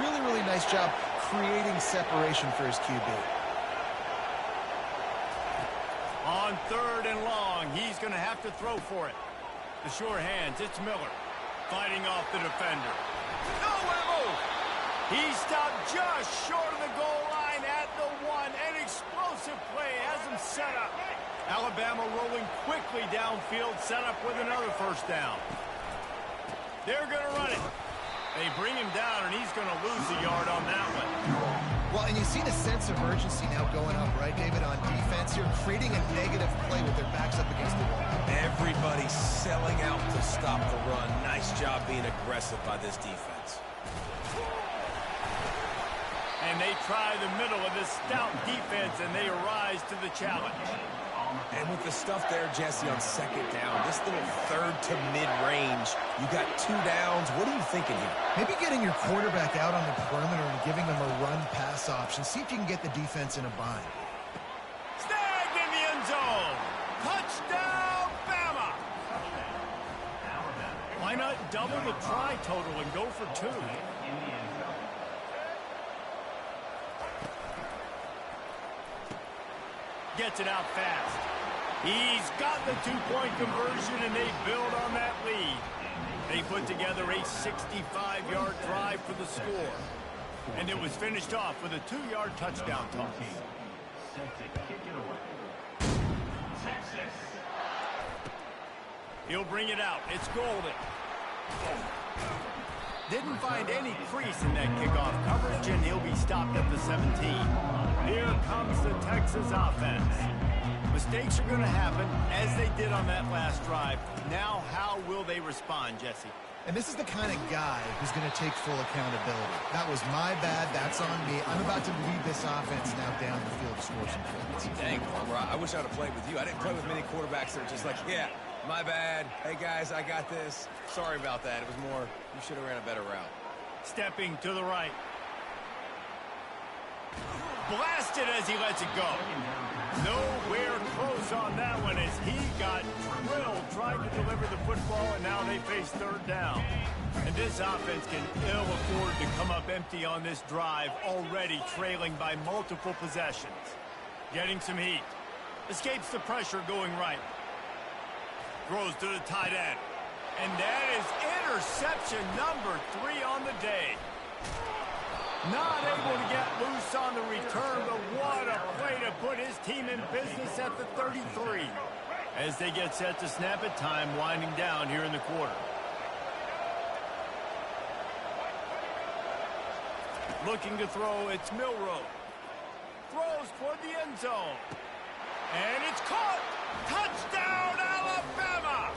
Really, really nice job creating separation for his QB. On 3rd and long, he's going to have to throw for it. The sure hands, it's Miller. Fighting off the defender. Nowhere move! He stopped just short of the goal line at the 1. An explosive play has him set up. Alabama rolling quickly downfield, set up with another first down. They're going to run it. They bring him down, and he's going to lose a yard on that one. Well, and you see the sense of urgency now going up, right, David, on defense here, creating a negative play with their backs up against the wall. Everybody's selling out to stop the run. Nice job being aggressive by this defense. And they try the middle of this stout defense, and they arise to the challenge. And with the stuff there, Jesse, on 2nd down, this little 3rd to mid-range, you got 2 downs. What are you thinking here? Maybe getting your quarterback out on the perimeter and giving them a run-pass option. See if you can get the defense in a bind. Snagged in the end zone. Touchdown, Bama. Why not double the try total and go for 2? Gets it out fast. He's got the 2-point conversion, and they build on that lead. They put together a 65-yard drive for the score. And it was finished off with a 2-yard touchdown toss. He'll bring it out. It's Golden. Didn't find any crease in that kickoff coverage, and he'll be stopped at the 17. Here comes the Texas offense. Mistakes are going to happen, as they did on that last drive. Now, how will they respond, Jesse? And this is the kind of guy who's going to take full accountability. That was my bad. That's on me. I'm about to lead this offense now down the field to score some points. Dang, Farmer, I wish I would have played with you. I didn't play with many quarterbacks that are just like, yeah, my bad. Hey, guys, I got this. Sorry about that. It was more, you should have ran a better route. Stepping to the right. Blasted as he lets it go. Nowhere close on that one as he got drilled trying to deliver the football, and now they face 3rd down. And this offense can ill afford to come up empty on this drive, already trailing by multiple possessions. Getting some heat. Escapes the pressure going right. Throws to the tight end. And that is interception number 3 on the day. Not able to get loose on the return, but what a play to put his team in business at the 33. As they get set to snap it, time winding down here in the quarter. Looking to throw, it's Milroe. Throws toward the end zone. And it's caught! Touchdown, Alabama!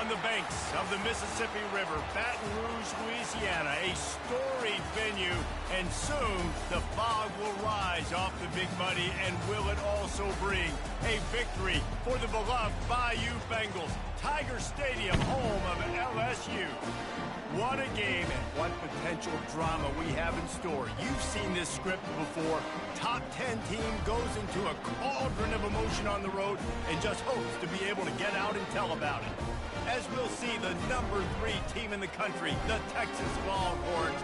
On the banks of the Mississippi River, Baton Rouge, Louisiana, a storied venue, and soon the fog will rise off the Big Muddy, and will it also bring A victory for the beloved Bayou Bengals. Tiger Stadium, home of LSU. What a game and what potential drama we have in store. You've seen this script before. Top 10 team goes into a cauldron of emotion on the road and just hopes to be able to get out and tell about it. As we'll see the number 3 team in the country, the Texas Longhorns,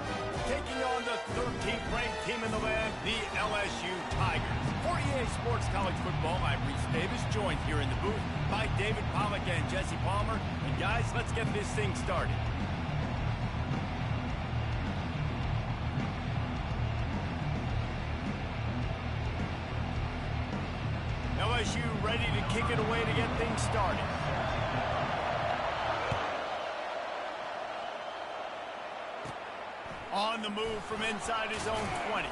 taking on the 13th ranked team in the land, the LSU Tigers. For EA Sports College Football, I'm Reese Davis, joined here in the booth by David Pollack and Jesse Palmer. And guys, let's get this thing started. LSU ready to kick it away to get things started. On the move from inside his own 20.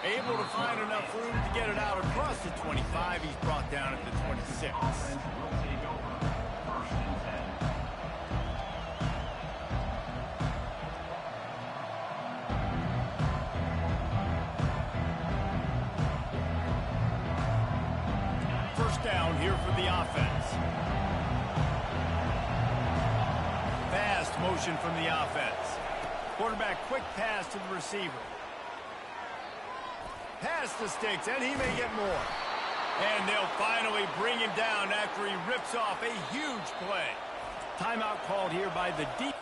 Able to find enough room to get it out across the 25. He's brought down at the 26. Offense will take over. 1st and 10. First down here for the offense. Fast motion from the offense. Quarterback quick pass to the receiver. Pass the sticks, and he may get more. And they'll finally bring him down after he rips off a huge play. Timeout called here by the deep.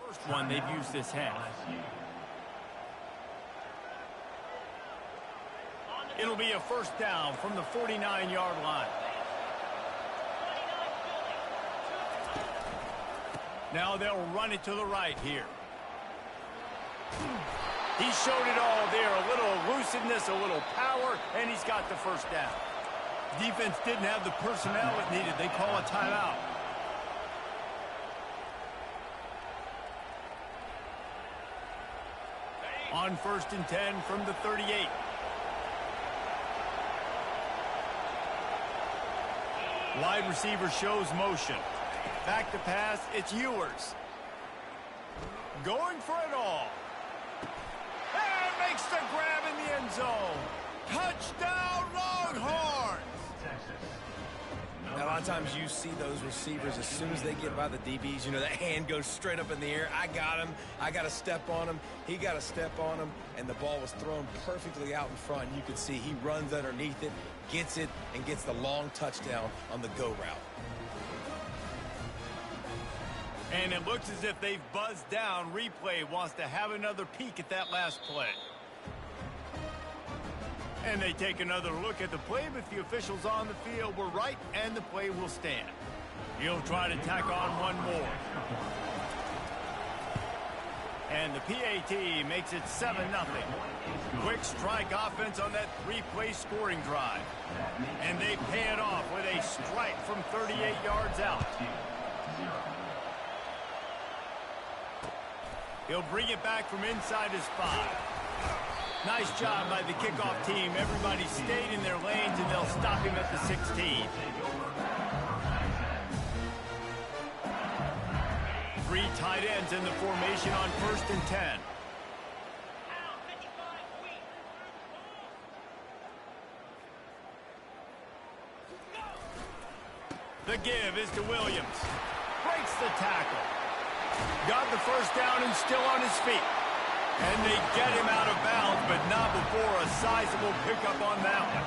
First one they've used this half. It'll be a first down from the 49-yard line. Now they'll run it to the right here. He showed it all there. A little elusiveness, a little power, and he's got the first down. Defense didn't have the personnel it needed. They call a timeout. On 1st and 10 from the 38. Wide receiver shows motion. Back to pass, it's Ewers. Going for it all. And makes the grab in the end zone. Touchdown, Longhorns! Now, a lot of times you see those receivers, as soon as they get by the DBs, you know, that hand goes straight up in the air. I got him. I got to step on him. He got to step on him, and the ball was thrown perfectly out in front. You can see he runs underneath it, gets it, and gets the long touchdown on the go route. And it looks as if they've buzzed down. Replay wants to have another peek at that last play. And they take another look at the play, but the officials on the field were right, and the play will stand. He'll try to tack on one more. And the PAT makes it 7-0. Quick strike offense on that 3-play scoring drive. And they pay it off with a strike from 38 yards out. He'll bring it back from inside his 5. Nice job by the kickoff team. Everybody stayed in their lanes, and they'll stop him at the 16. 3 tight ends in the formation on 1st and 10. The give is to Williams. Breaks the tackle. Got the first down and still on his feet. And they get him out of bounds, but not before a sizable pickup on that one.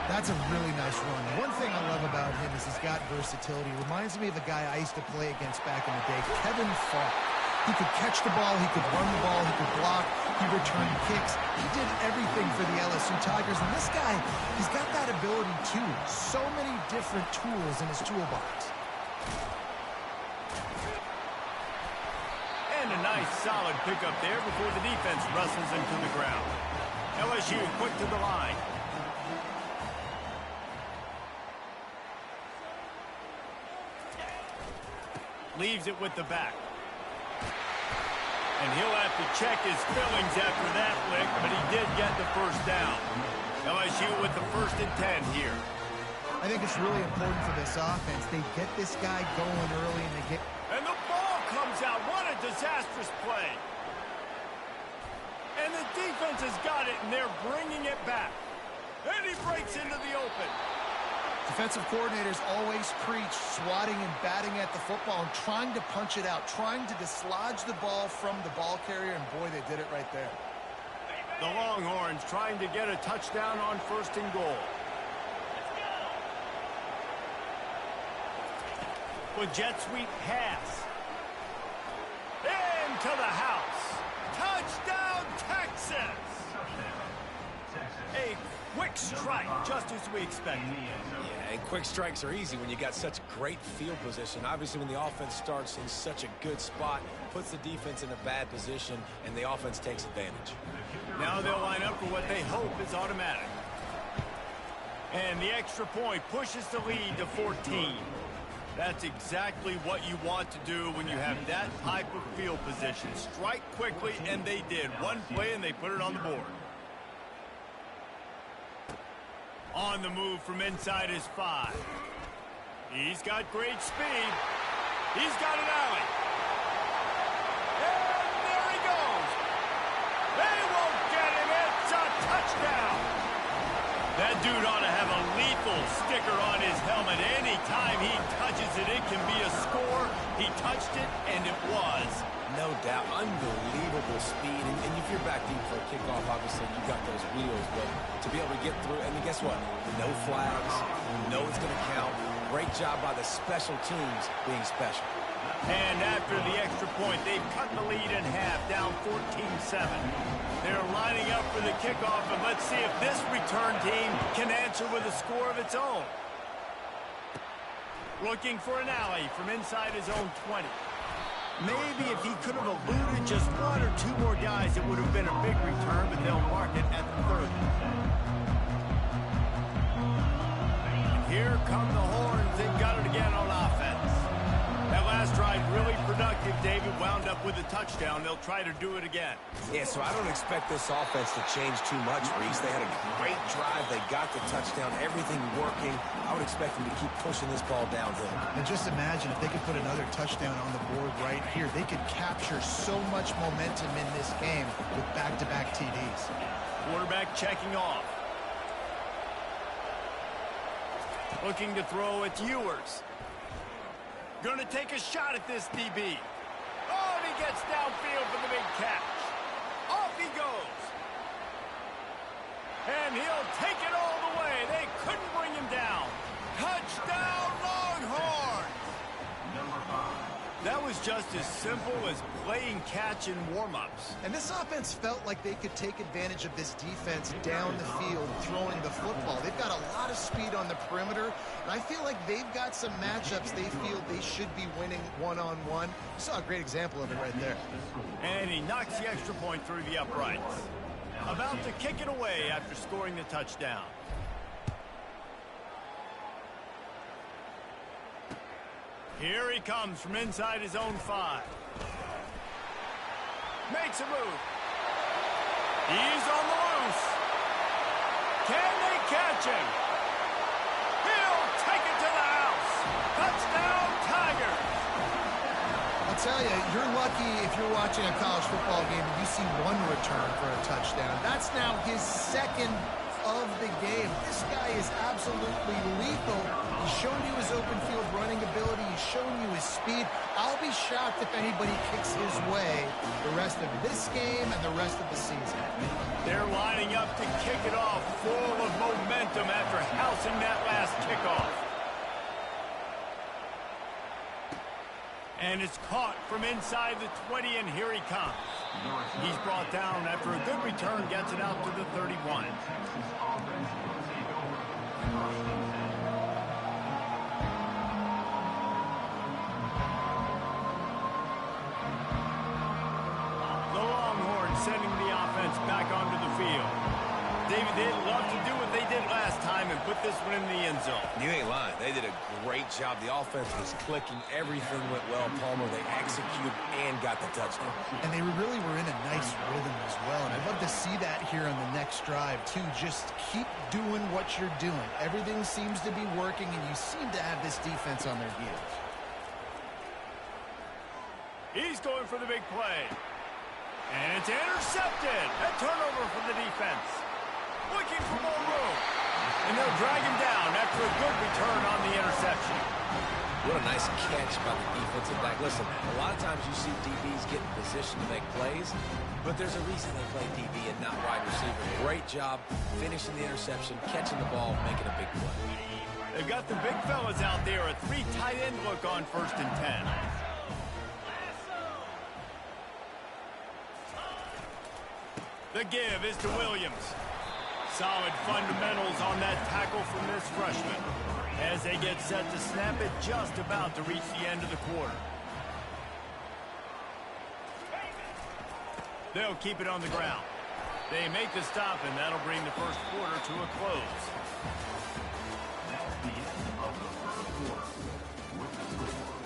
That's a really nice run. One thing I love about him is he's got versatility. Reminds me of a guy I used to play against back in the day, Kevin Falk. He could catch the ball, he could run the ball, he could block, he returned kicks. He did everything for the LSU Tigers, and this guy, he's got that ability too. So many different tools in his toolbox. And a nice Nice, solid pickup there before the defense wrestles him to the ground. LSU quick to the line. Leaves it with the back. And he'll have to check his fillings after that lick, but he did get the first down. LSU with the 1st and 10 here. I think it's really important for this offense. They get this guy going early in the game. And the ball comes out. What a disastrous play. And the defense has got it, and they're bringing it back. And he breaks into the open. Defensive coordinators always preach swatting and batting at the football and trying to punch it out, trying to dislodge the ball from the ball carrier, and boy, they did it right there. The Longhorns trying to get a touchdown on 1st and goal. With jet sweep pass. Into the house. Touchdown, Texas! A quick strike, just as we expected. Yeah, and quick strikes are easy when you got such great field position. Obviously, when the offense starts in such a good spot, puts the defense in a bad position, and the offense takes advantage. Now they'll line up for what they hope is automatic. And the extra point pushes the lead to 14. That's exactly what you want to do when you have that type of field position. Strike quickly, and they did. One play, and they put it on the board. On the move from inside his 5. He's got great speed. He's got an alley. And there he goes. They won't get him. It's a touchdown. That dude ought to have a lethal sticker on his helmet. Anytime he touches it, it can be a score. He touched it, and it was. No doubt. Unbelievable speed. And if you're back deep for a kickoff, obviously you got those wheels. But to be able to get through, and guess what? No flags. You know it's going to count. Great job by the special teams being special. And after the extra point, they've cut the lead in half, down 14-7. They're lining up for the kickoff, and let's see if this return team can answer with a score of its own. Looking for an alley from inside his own 20. Maybe if he could have eluded just 1 or 2 more guys, it would have been a big return, but they'll mark it at the 30. And here come the Horns. They've got it again on offense. That last drive really productive. David wound up with a touchdown. They'll try to do it again. Yeah, so I don't expect this offense to change too much, Reese. They had a great drive. They got the touchdown, everything working. I would expect them to keep pushing this ball downhill. And just imagine if they could put another touchdown on the board right here. They could capture so much momentum in this game with back-to-back TDs. Quarterback checking off. Looking to throw, it's Ewers. Gonna take a shot at this DB. Oh, and he gets downfield for the big catch. Off he goes. And he'll take it all the way. They couldn't bring him down. Touchdown, Longhorns! That was just as simple as playing catch in warm-ups. And this offense felt like they could take advantage of this defense down the field, throwing the football. They've got a lot of speed on the perimeter, and I feel like they've got some matchups they feel they should be winning one-on-one. You saw a great example of it right there. And he knocks the extra point through the uprights. About to kick it away after scoring the touchdown. Here he comes from inside his own 5. Makes a move. He's on the loose. Can they catch him? He'll take it to the house. Touchdown, Tigers. I'll tell you, you're lucky if you're watching a college football game and you see one return for a touchdown. That's now his 2nd of the game. This guy is absolutely lethal. He's shown you his open field running ability. He's shown you his speed. I'll be shocked if anybody kicks his way the rest of this game and the rest of the season. They're lining up to kick it off, full of momentum after housing that last kickoff. And it's caught from inside the 20, and here he comes. He's brought down after a good return, gets it out to the 31. they'd love to do what they did last time and put this one in the end zone. You ain't lying. They did a great job. The offense was clicking. Everything went well. Palmer, they executed and got the touchdown. And they really were in a nice rhythm as well. And I'd love to see that here on the next drive, too. Just keep doing what you're doing. Everything seems to be working, and you seem to have this defense on their heels. He's going for the big play. And it's intercepted. A turnover for the defense. Looking for more room. And they'll drag him down after a good return on the interception. What a nice catch by the defensive back. Listen, a lot of times you see DBs get in position to make plays, but there's a reason they play DB and not wide receiver. Great job finishing the interception, catching the ball, making a big play. They've got the big fellas out there. A 3 tight end look on 1st and 10. The give is to Williams. Solid fundamentals on that tackle from this freshman as they get set to snap it just about to reach the end of the quarter. They'll keep it on the ground. They make the stop, and that'll bring the first quarter to a close. That's the end of the first quarter. With the score,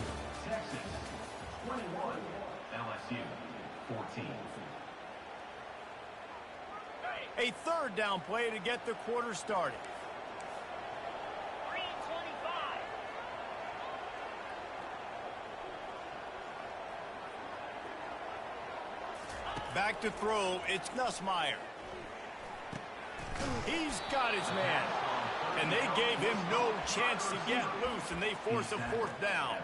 Texas 21, LSU 14. A 3rd down play to get the quarter started. Back to throw, it's Nussmeier. He's got his man. And they gave him no chance to get loose, and they force a 4th down.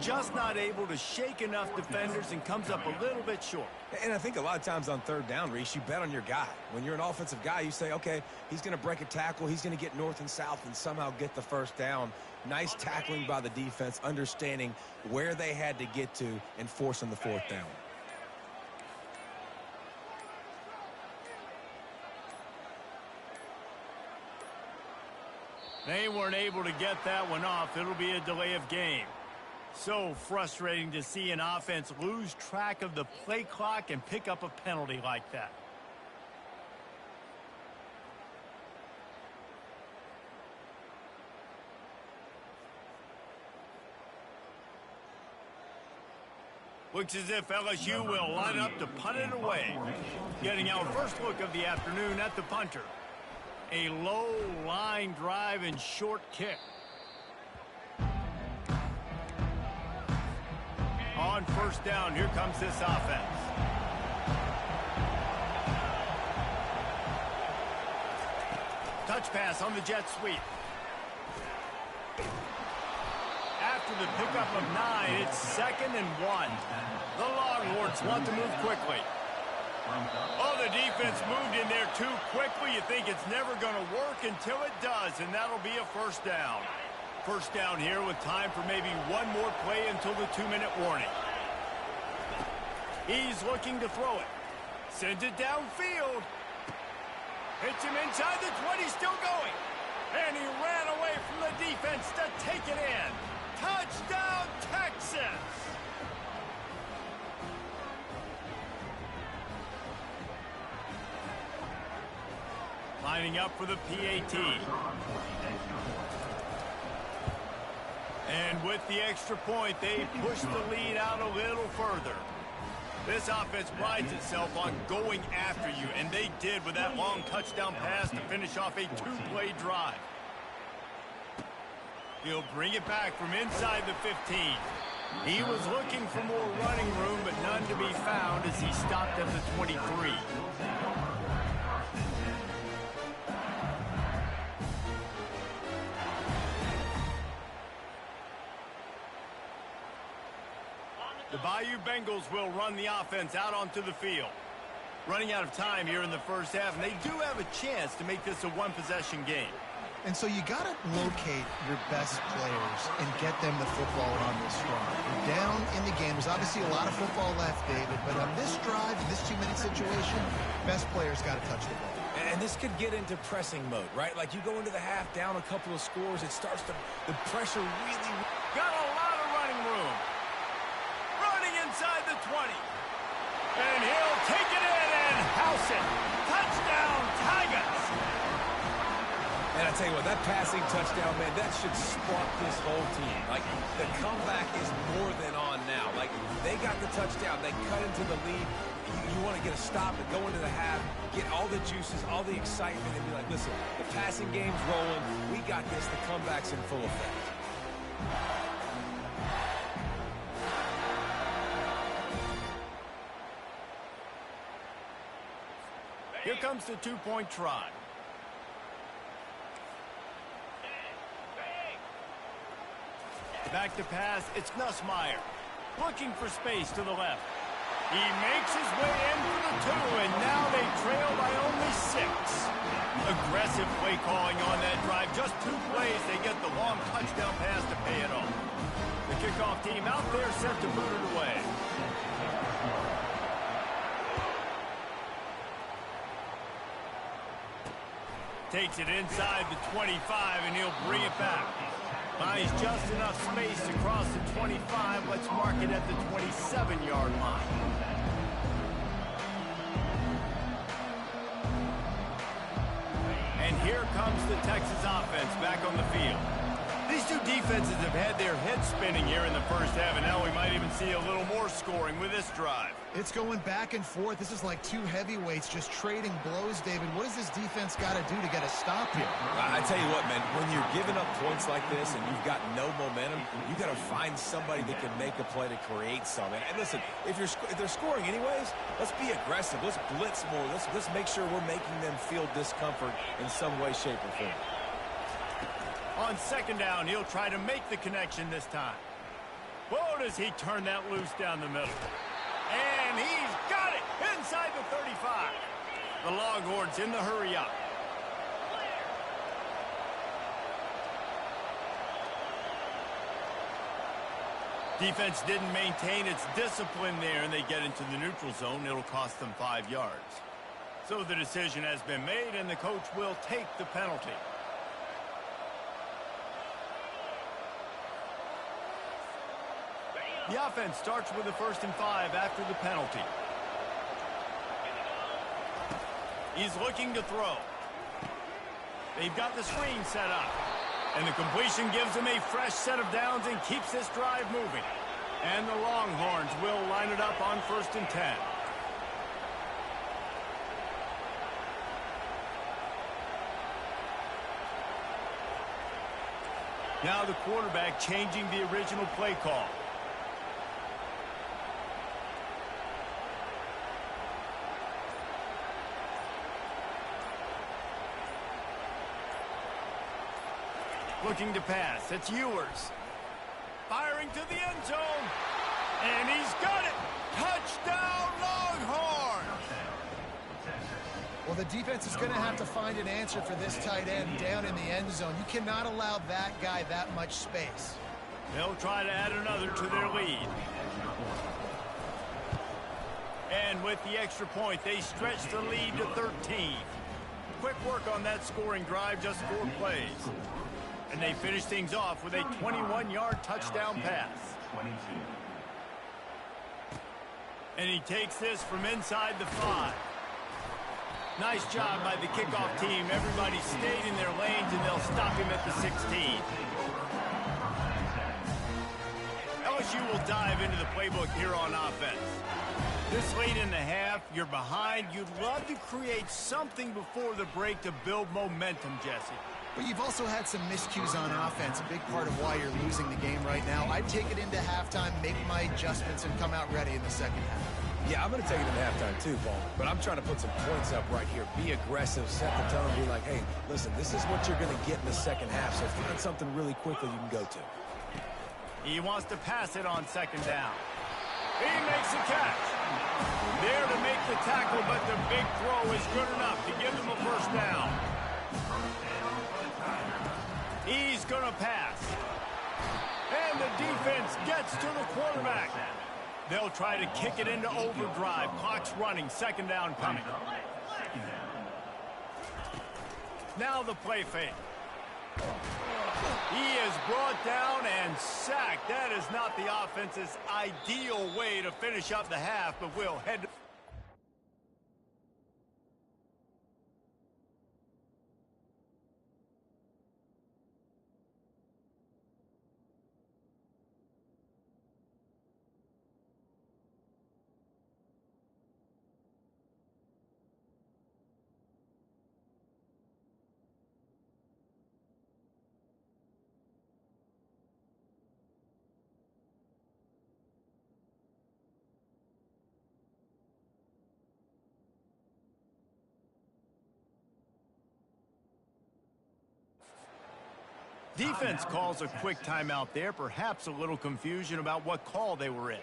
Just not able to shake enough defenders and comes up a little bit short. And I think a lot of times on 3rd down, Reese, you bet on your guy. When you're an offensive guy, you say, okay, he's going to break a tackle, he's going to get north and south and somehow get the 1st down. Nice tackling by the defense, understanding where they had to get to and forcing the 4th down. They weren't able to get that one off. It'll be a delay of game. So frustrating to see an offense lose track of the play clock and pick up a penalty like that. Looks as if LSU will line up to punt it away. Getting our first look of the afternoon at the punter. A low line drive and short kick. On 1st down, here comes this offense. Touch pass on the jet sweep. After the pickup of 9, it's 2nd and 1. The Longhorns want to move quickly. Oh, the defense moved in there too quickly. You think it's never going to work until it does, and that'll be a 1st down. 1st down here with time for maybe one more play until the 2-minute warning. He's looking to throw it. Sends it downfield. Hits him inside the 20, still going. And he ran away from the defense to take it in. Touchdown, Texas! Lining up for the PAT. And with the extra point, they push the lead out a little further. This offense prides itself on going after you, and they did with that long touchdown pass to finish off a 2-play drive. He'll bring it back from inside the 15. He was looking for more running room, but none to be found as he stopped at the 23. The Bayou Bengals will run the offense out onto the field. Running out of time here in the 1st half, and they do have a chance to make this a one-possession game. And so you got to locate your best players and get them the football on this drive. You're down in the game. There's obviously a lot of football left, David, but on this drive, in this 2-minute situation, best players got to touch the ball. And this could get into pressing mode, right? Like you go into the half down a couple of scores, it starts to, the pressure really... Got a lot of running room. Running inside the 20. And he'll take it in and house it. Touchdown, Tigers! tell you what, that passing touchdown, man, that should spark this whole team. Like, the comeback is more than on now. Like, they got the touchdown. They cut into the lead. You want to get a stop and go into the half, get all the juices, all the excitement, and be like, listen, the passing game's rolling. We got this. The comeback's in full effect. Here comes the two-point try. Back to pass, it's Nussmeier. Looking for space to the left. He makes his way in for the 2, and now they trail by only 6. Aggressive play calling on that drive. Just 2 plays, they get the long touchdown pass to pay it off. The kickoff team out there set to boot it away. Takes it inside the 25, and he'll bring it back. Buys just enough space to cross the 25. Let's mark it at the 27-yard line. And here comes the Texas offense back on the field. These two defenses have had their heads spinning here in the first half, and now we might even see a little more scoring with this drive. It's going back and forth. This is like two heavyweights just trading blows, David. What does this defense got to do to get a stop here? I tell you what, man, when you're giving up points like this and you've got no momentum, you got to find somebody that can make a play to create something. And listen, if they're scoring anyways, let's be aggressive. Let's blitz more. Let's make sure we're making them feel discomfort in some way, shape, or form. On second down, he'll try to make the connection this time. Whoa, does he turn that loose down the middle. And he's got it inside the 35. The Longhorns in the hurry up. Defense didn't maintain its discipline there, and they get into the neutral zone. It'll cost them 5 yards. So the decision has been made, and the coach will take the penalty. The offense starts with a 1st and 5 after the penalty. He's looking to throw. They've got the screen set up. And the completion gives them a fresh set of downs and keeps this drive moving. And the Longhorns will line it up on 1st and 10. Now the quarterback changing the original play call. Looking to pass. It's Ewers. Firing to the end zone. And he's got it. Touchdown, Longhorns. Well, the defense is going to have to find an answer for this tight end down in the end zone. You cannot allow that guy that much space. They'll try to add another to their lead. And with the extra point, they stretch the lead to 13. Quick work on that scoring drive, just 4 plays. And they finish things off with a 21-yard touchdown pass. And he takes this from inside the 5. Nice job by the kickoff team. Everybody stayed in their lanes, and they'll stop him at the 16. LSU will dive into the playbook here on offense. This late in the half, you're behind. You'd love to create something before the break to build momentum, Jesse. But you've also had some miscues on offense, a big part of why you're losing the game right now. I'd take it into halftime, make my adjustments, and come out ready in the second half. Yeah, I'm going to take it into halftime too, Paul. But I'm trying to put some points up right here. Be aggressive, set the tone, be like, hey, listen, this is what you're going to get in the second half, so find something really quickly you can go to. He wants to pass it on second down. He makes a catch. There to make the tackle, but the big throw is good enough to give them a 1st down. He's going to pass. And the defense gets to the quarterback. They'll try to kick it into overdrive. Clock's running. 2nd down coming. Now the play fake. He is brought down and sacked. That is not the offense's ideal way to finish up the half, but we'll head to Defense calls a quick timeout there, perhaps a little confusion about what call they were in.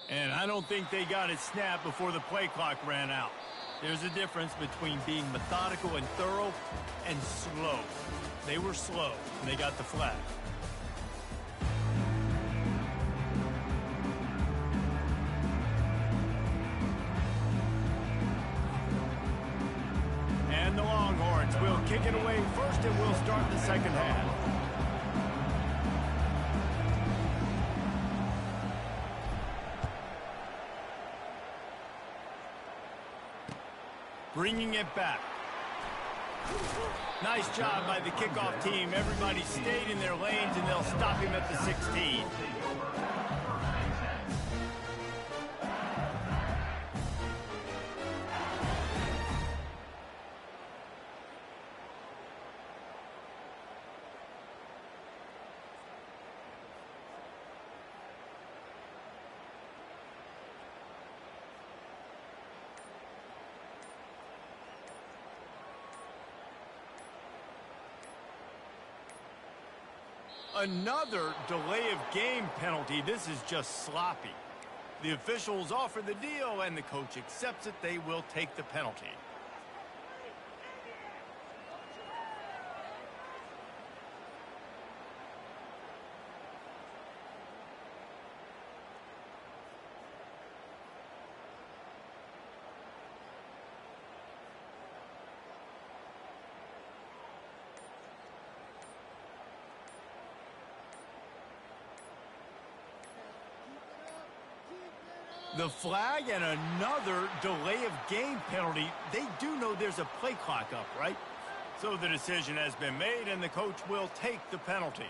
And I don't think they got it snapped before the play clock ran out. There's a difference between being methodical and thorough and slow. They were slow, and they got the flag. And the Longhorns will kick it away first, and we'll start the second half. Bringing it back. Nice job by the kickoff team. Everybody stayed in their lanes, and they'll stop him at the 16. Another delay of game penalty. This is just sloppy. The officials offer the deal, and the coach accepts it. They will take the penalty. The flag and another delay of game penalty. They do know there's a play clock up, right? So the decision has been made, and the coach will take the penalty.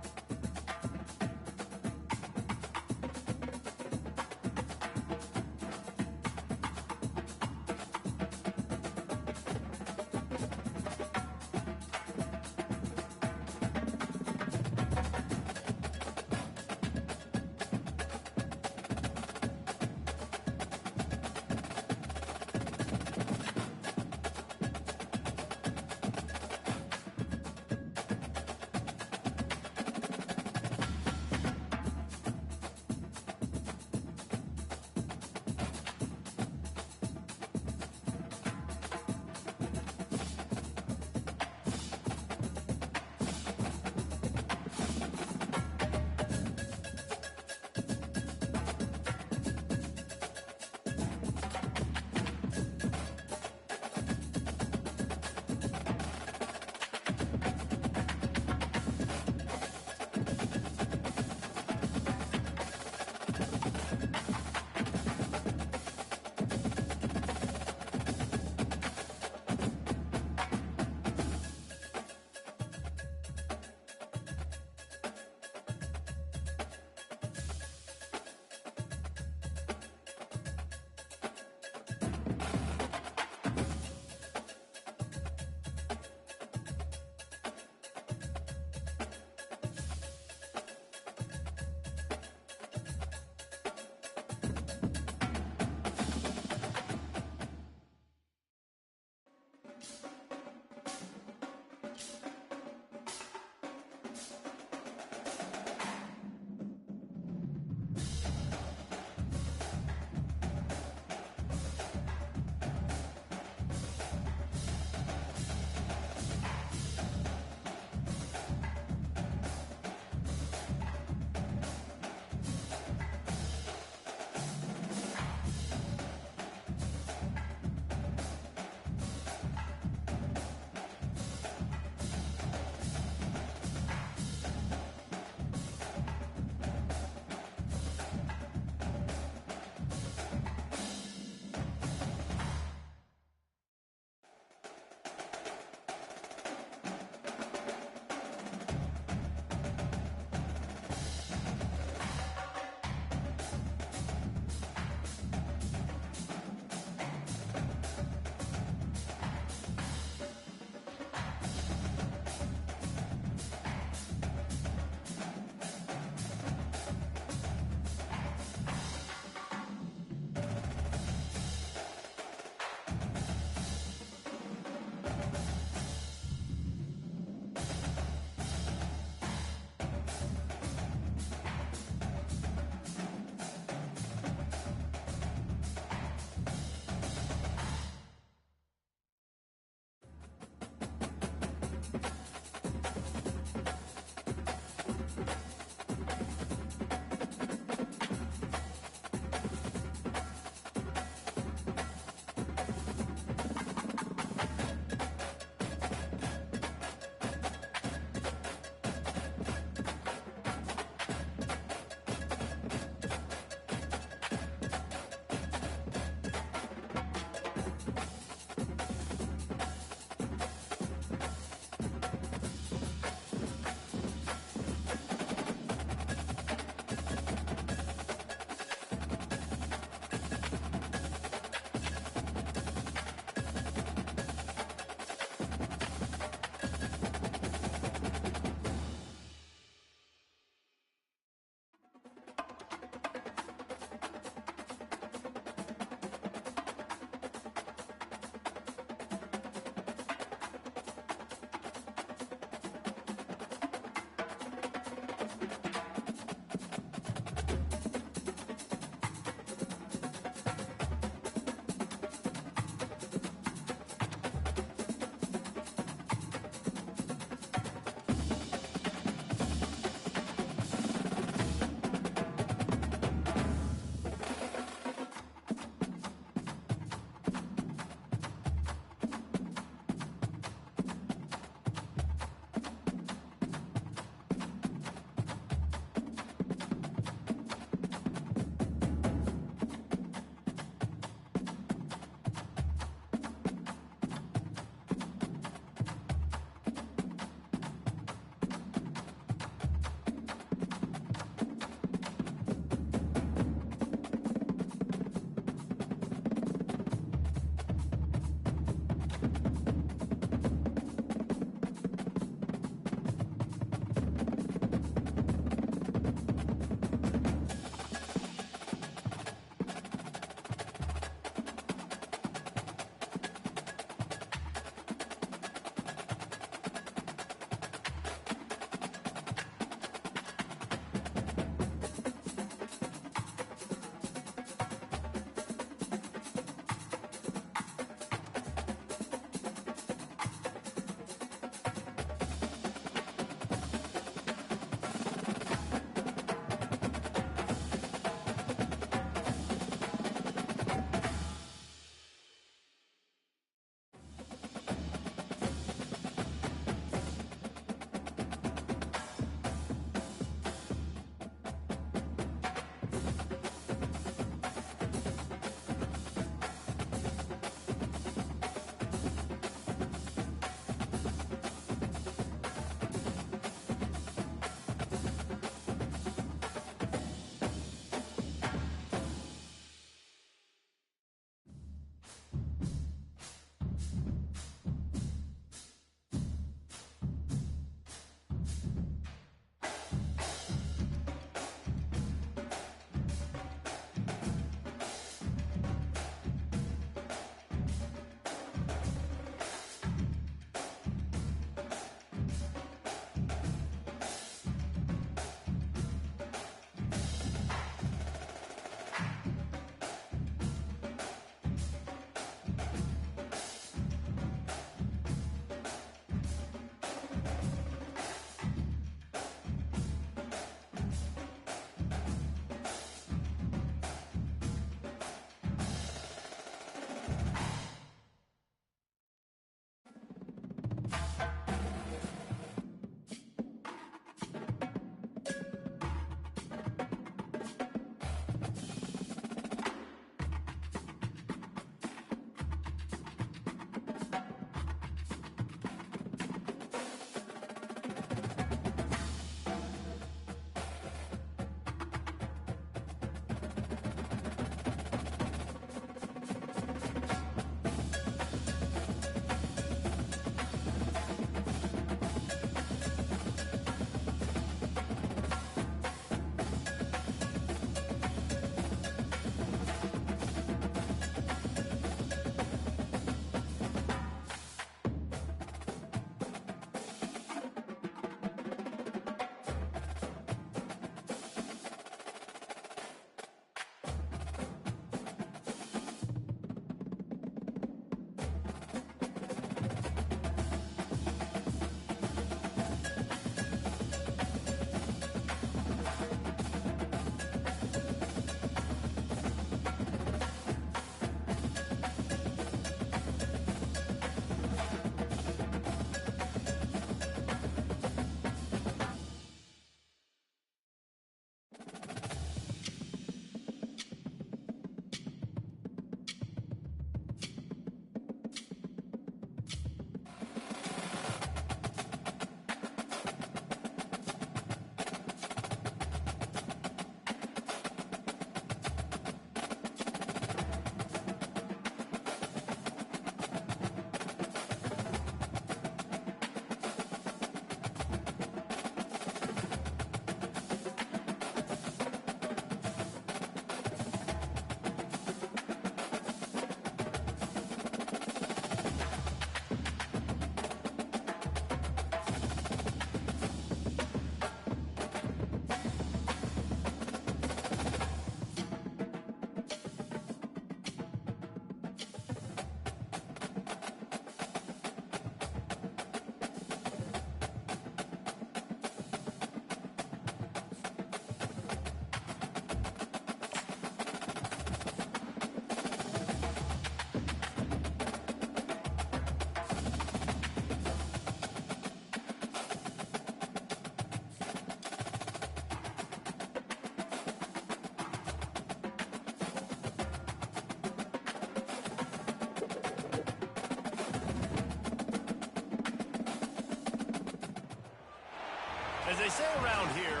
As they say around here,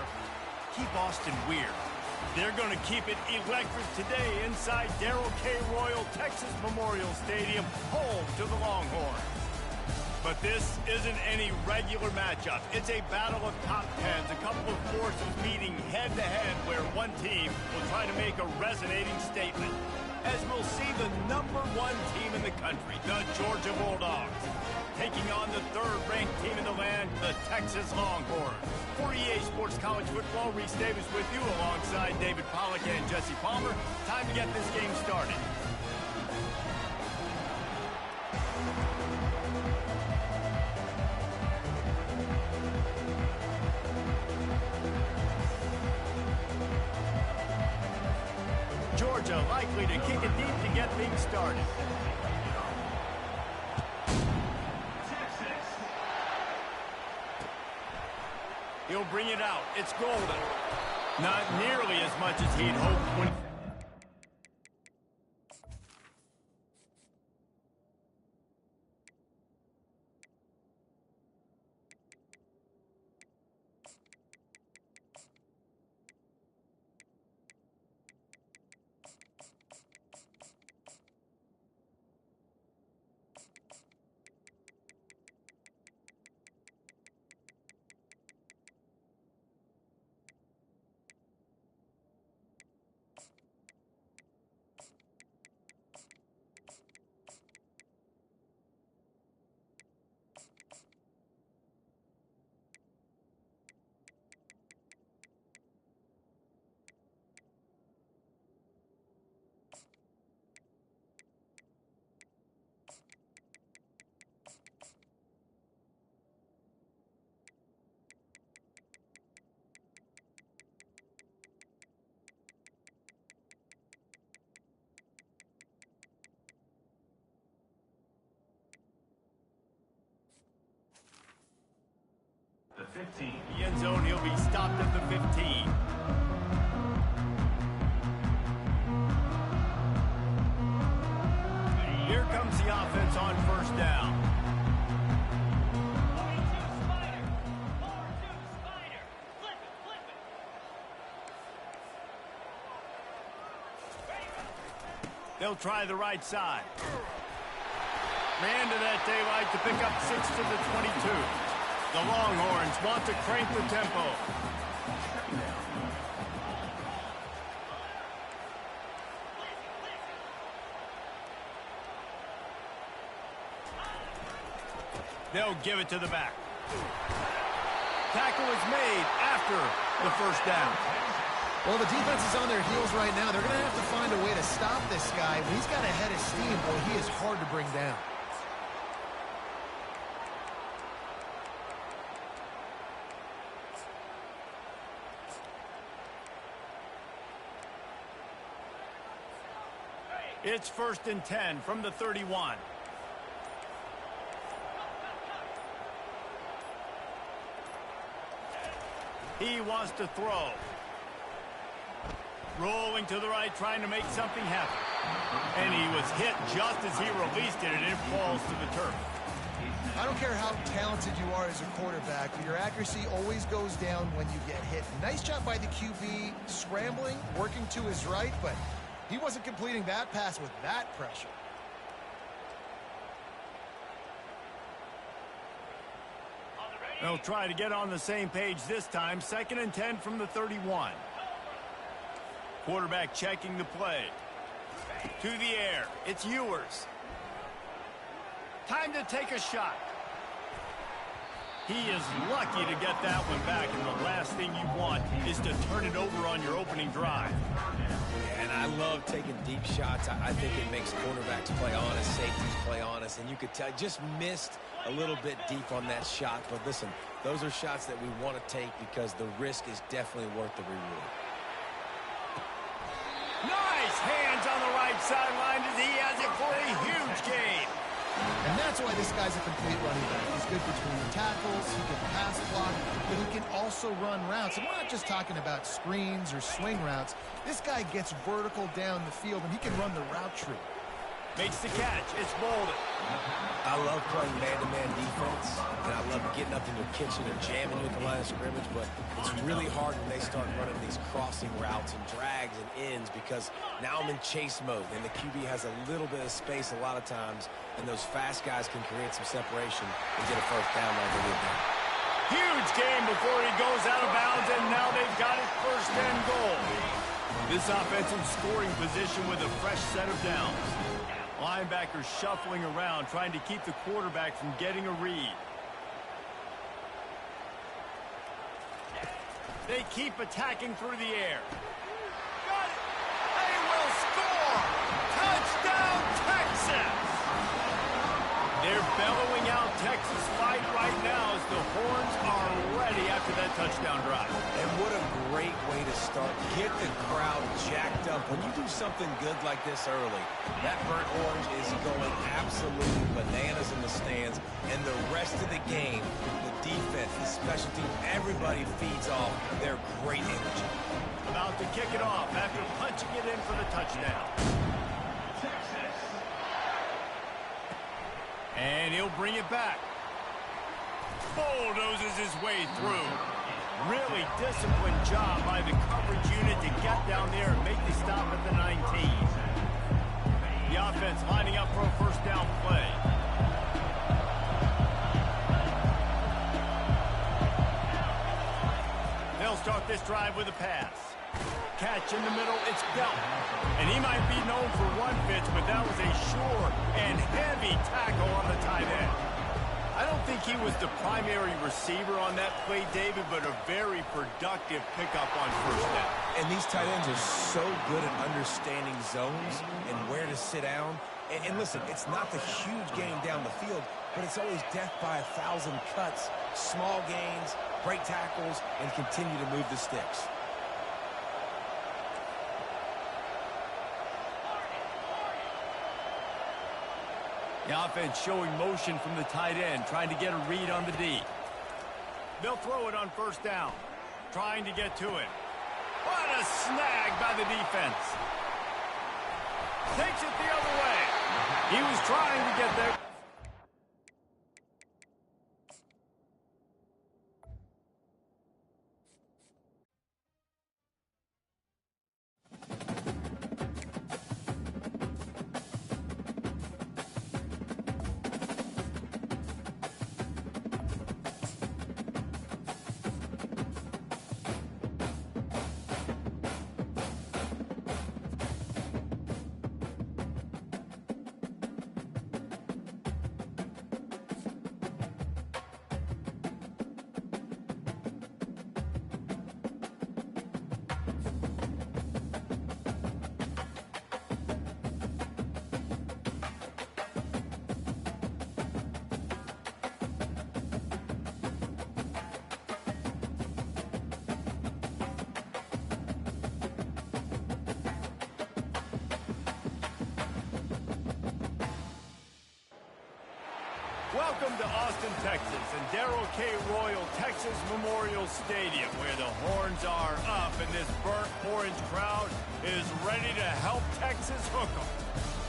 keep Austin weird. They're going to keep it electric today inside Darrell K. Royal Texas Memorial Stadium, home to the Longhorns. But this isn't any regular matchup. It's a battle of top tens, a couple of forces meeting head-to-head where one team will try to make a resonating statement. As we'll see the #1 team in the country, the Georgia Bulldogs, taking on the third-ranked team in the land, the Texas Longhorns. For EA Sports College Football, Reese Davis with you alongside David Pollack and Jesse Palmer. Time to get this game started. Georgia likely to kick it deep to get things started. He'll bring it out. It's golden. Not nearly as much as he'd hoped when... The 15. The end zone, he'll be stopped at the 15. Here comes the offense on first down. They'll try the right side. Man to that daylight to pick up 6 to the 22. The Longhorns want to crank the tempo. They'll give it to the back. Tackle is made after the first down. Well, the defense is on their heels right now. They're going to have to find a way to stop this guy. When he's got a head of steam, boy, he is hard to bring down. It's 1st and 10 from the 31. He wants to throw. Rolling to the right, trying to make something happen. And he was hit just as he released it, and it falls to the turf. I don't care how talented you are as a quarterback, but your accuracy always goes down when you get hit. Nice job by the QB, scrambling, working to his right, but he wasn't completing that pass with that pressure. They'll try to get on the same page this time. 2nd and 10 from the 31. Quarterback checking the play. To the air. It's Ewers. Time to take a shot. He is lucky to get that one back, and the last thing you want is to turn it over on your opening drive. And I love taking deep shots. I think it makes quarterbacks play honest, safeties play honest, and you could tell just missed a little bit deep on that shot. But listen, those are shots that we want to take because the risk is definitely worth the reward. Nice hands on the right sideline as he has it for a huge gain. And that's why this guy's a complete running back. He's good between tackles, he can pass block, but he can also run routes. And we're not just talking about screens or swing routes. This guy gets vertical down the field, and he can run the route tree. Makes the catch. It's Bolden. I love playing man-to-man defense, and I love getting up in your kitchen and jamming you at the line of scrimmage, but it's really hard when they start running these crossing routes and drags and ends because now I'm in chase mode, and the QB has a little bit of space a lot of times, and those fast guys can create some separation and get a first down like they did there. Huge game before he goes out of bounds, and now they've got it first and goal. This offensive scoring position with a fresh set of downs. Linebackers shuffling around, trying to keep the quarterback from getting a read. They keep attacking through the air. Got it! They will score! Touchdown, Texas! They're bellowing out Texas fight right now as the horns are ready after that touchdown drive. And what a great way to start. Get the crowd jacked up. When you do something good like this early, that burnt orange is going absolutely bananas in the stands. And the rest of the game, the defense, the special team, everybody feeds off their great energy. About to kick it off after punching it in for the touchdown. And he'll bring it back. Bulldozes his way through. Really disciplined job by the coverage unit to get down there and make the stop at the 19. The offense lining up for a first down play. They'll start this drive with a pass. Catch in the middle, it's Bell. And he might be known for one pitch, but that was a sure and heavy tackle on the tight end. I don't think he was the primary receiver on that play, David, but a very productive pickup on first down. And these tight ends are so good at understanding zones and where to sit down. And listen, it's not the huge game down the field, but it's always death by 1,000 cuts, small gains, break tackles, and continue to move the sticks. The offense showing motion from the tight end, trying to get a read on the D. They'll throw it on first down, trying to get to it. What a snag by the defense. Takes it the other way. He was trying to get there. Welcome to Austin, Texas, and Darrell K. Royal Texas Memorial Stadium, where the horns are up and this burnt orange crowd is ready to help Texas hook 'em.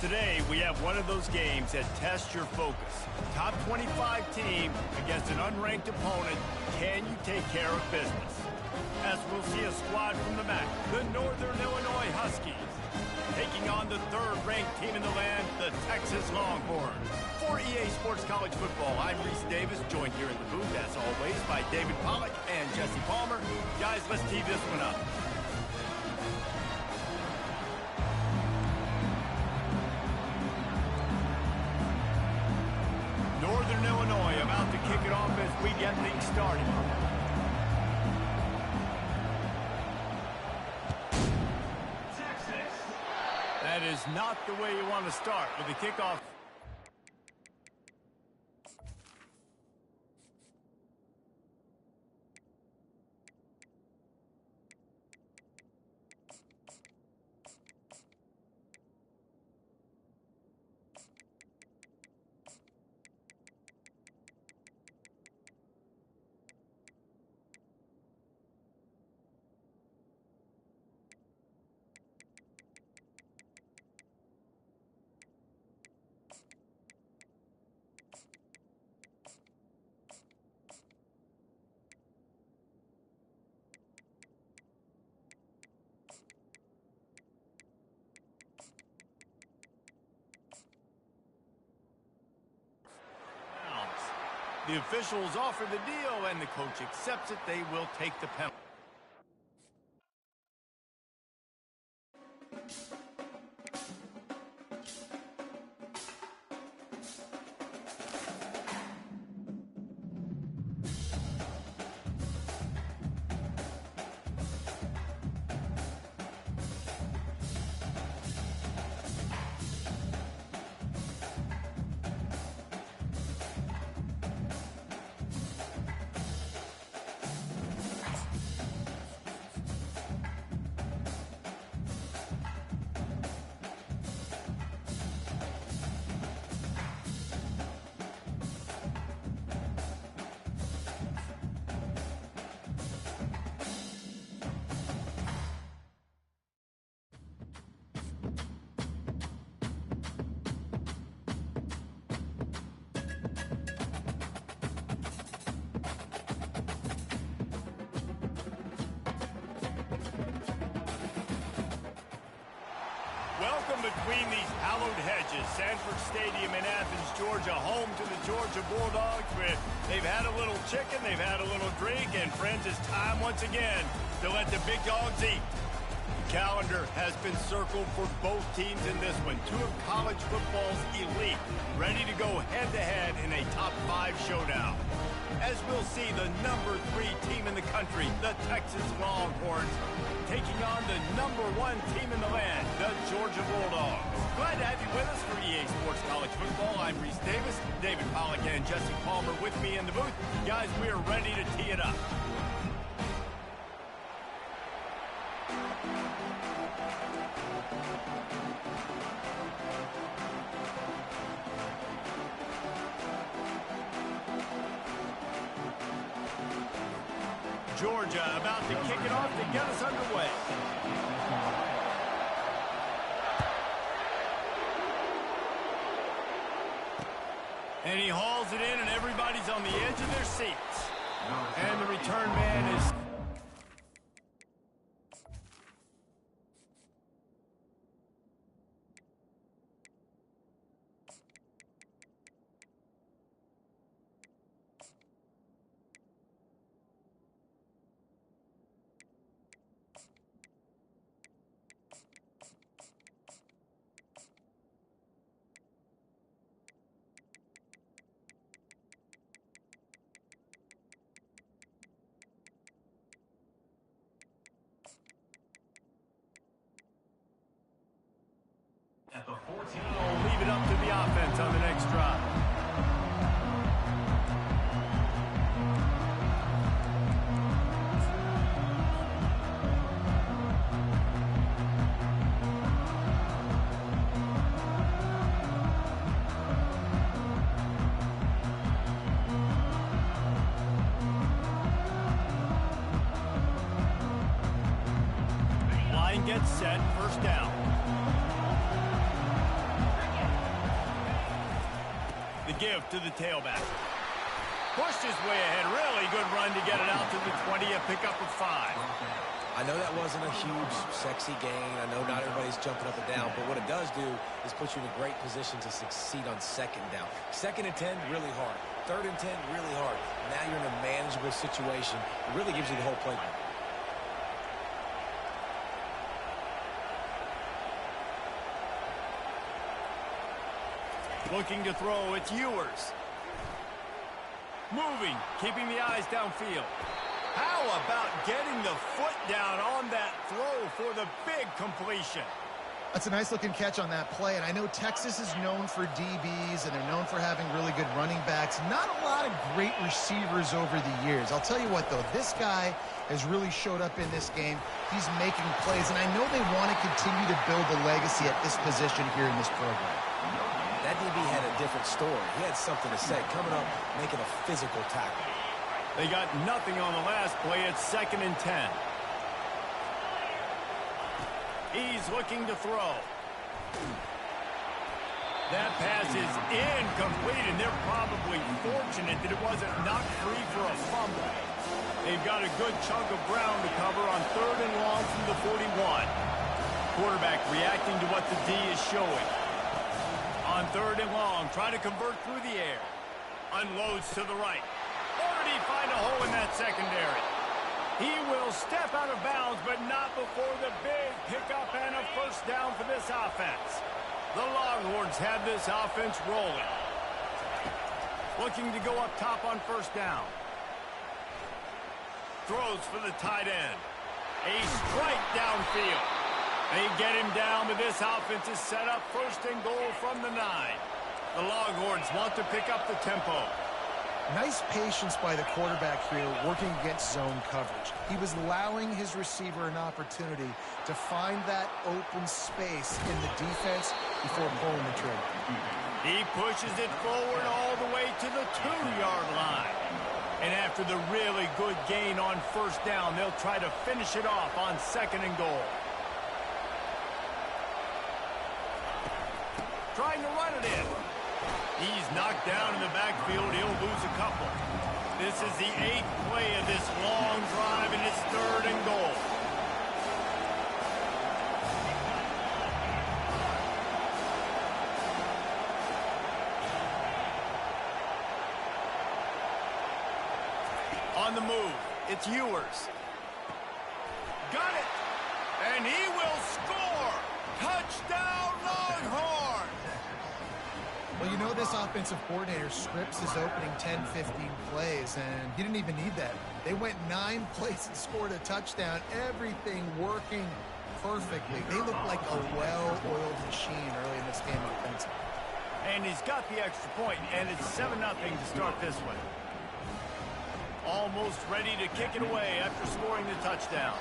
Today, we have one of those games that tests your focus. Top 25 team against an unranked opponent. Can you take care of business? As we'll see a squad from the MAC, the Northern Illinois Huskies, taking on the third-ranked team in the land, the Texas Longhorns. For EA Sports College Football, I'm Reese Davis, joined here in the booth, as always, by David Pollack and Jesse Palmer. Guys, let's tee this one up. Northern Illinois about to kick it off as we get things started. That is not the way you want to start with the kickoff. The officials offer the deal, and the coach accepts it. They will take the penalty. Welcome between these hallowed hedges. Sanford Stadium in Athens, Georgia, home to the Georgia Bulldogs. Where they've had a little chicken, they've had a little drink, and friends, it's time once again to let the big dogs eat. The calendar has been circled for both teams in this one. Two of college football's elite, ready to go head-to-head in a top-5 showdown. As we'll see, the number 3 team in the country, the Texas Longhorns, taking on the number 1 team in the land, the Georgia Bulldogs. Glad to have you with us for EA Sports College Football. I'm Reese Davis, David Pollack and Jesse Palmer with me in the booth. Guys, we are ready to tee it up. Georgia about to kick it off to get us underway. And he hauls it in, and everybody's on the edge of their seats. And the return man is... At the 14. We'll leave it up to the offense on the next drive. Line gets set, first down. The give to the tailback. Pushed his way ahead. Really good run to get it out to the 20, a pickup of 5. I know that wasn't a huge, sexy gain. I know not everybody's jumping up and down, but what it does do is put you in a great position to succeed on second down. Second and 10, really hard. Third and 10, really hard. Now you're in a manageable situation. It really gives you the whole playbook. Looking to throw, it's Ewers. Moving, keeping the eyes downfield. How about getting the foot down on that throw for the big completion? That's a nice-looking catch on that play, and I know Texas is known for DBs, and they're known for having really good running backs. Not a lot of great receivers over the years. I'll tell you what, though, this guy has really showed up in this game. He's making plays, and I know they want to continue to build a legacy at this position here in this program. That DB had a different story. He had something to say, coming up, making a physical tackle. They got nothing on the last play. It's 2nd and 10. He's looking to throw. That pass is incomplete, and they're probably fortunate that it wasn't knocked free for a fumble. They've got a good chunk of ground to cover on 3rd and long from the 41. Quarterback reacting to what the D is showing. On 3rd and long, trying to convert through the air. Unloads to the right. Or did he find a hole in that secondary? He will step out of bounds, but not before the big pickup and a first down for this offense. The Longhorns have this offense rolling. Looking to go up top on first down. Throws for the tight end. A strike downfield. They get him down, but this offense is set up first and goal from the 9. The Longhorns want to pick up the tempo. Nice patience by the quarterback here working against zone coverage. He was allowing his receiver an opportunity to find that open space in the defense before pulling the trigger. He pushes it forward all the way to the 2-yard line. And after the really good gain on first down, they'll try to finish it off on second and goal. Trying to run it in. He's knocked down in the backfield. He'll lose a couple. This is the 8th play of this long drive, and it's third and goal. On the move, it's Ewers. Got it! And he will score! Touchdown, Longhorns! Well, you know this offensive coordinator scripts his opening 10, 15 plays, and he didn't even need that. They went 9 plays and scored a touchdown, everything working perfectly. They look like a well-oiled machine early in this game offensively. And he's got the extra point, and it's 7-0 to start this one. Almost ready to kick it away after scoring the touchdown.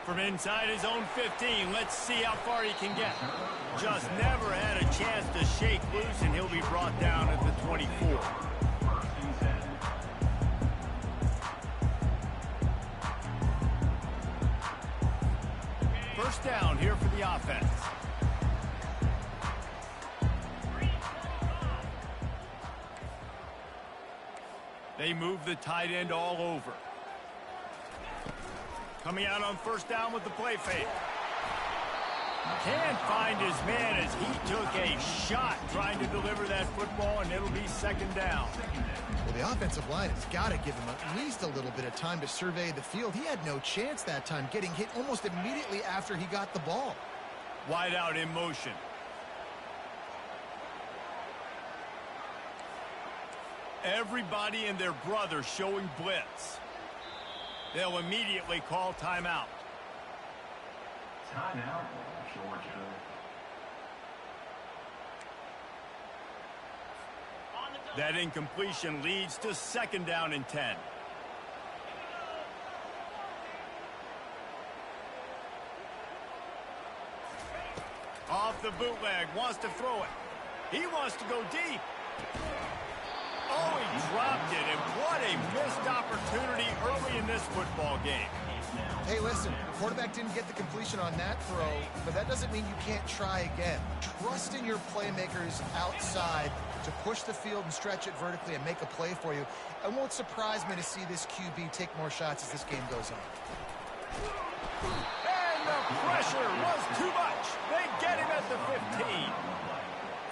From inside his own 15, let's see how far he can get. Just never had a chance to shake loose, and he'll be brought down at the 24. First down here for the offense. They move the tight end all over. Coming out on first down with the play fake. Can't find his man as he took a shot trying to deliver that football, and it'll be second down. Well, the offensive line has got to give him at least a little bit of time to survey the field. He had no chance that time, getting hit almost immediately after he got the ball. Wide out in motion. Everybody and their brother showing blitz. They'll immediately call timeout. Timeout, Georgia. That incompletion leads to second down and 10. Off the bootleg, wants to throw it. He wants to go deep. Oh, he dropped it, and what a missed opportunity early in this football game. Hey, listen, the quarterback didn't get the completion on that throw, but that doesn't mean you can't try again. Trust in your playmakers outside to push the field and stretch it vertically and make a play for you. It won't surprise me to see this QB take more shots as this game goes on. And the pressure was too much. They get him at the 15.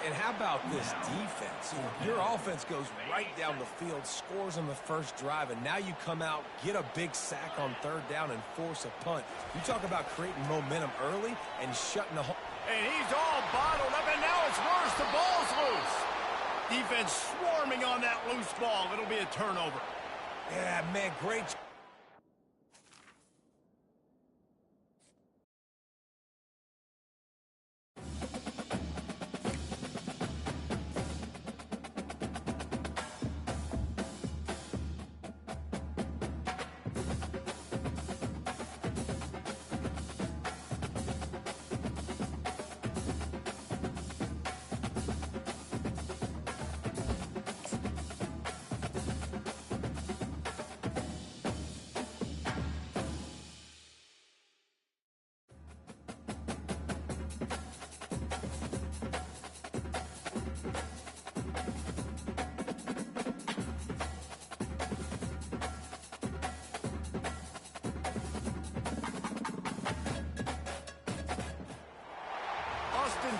And how about this defense? Your offense goes right down the field, scores on the first drive, and now you come out, get a big sack on third down, and force a punt. You talk about creating momentum early and shutting the hole. And he's all bottled up, and now it's worse. The ball's loose. Defense swarming on that loose ball. It'll be a turnover. Yeah, man, great.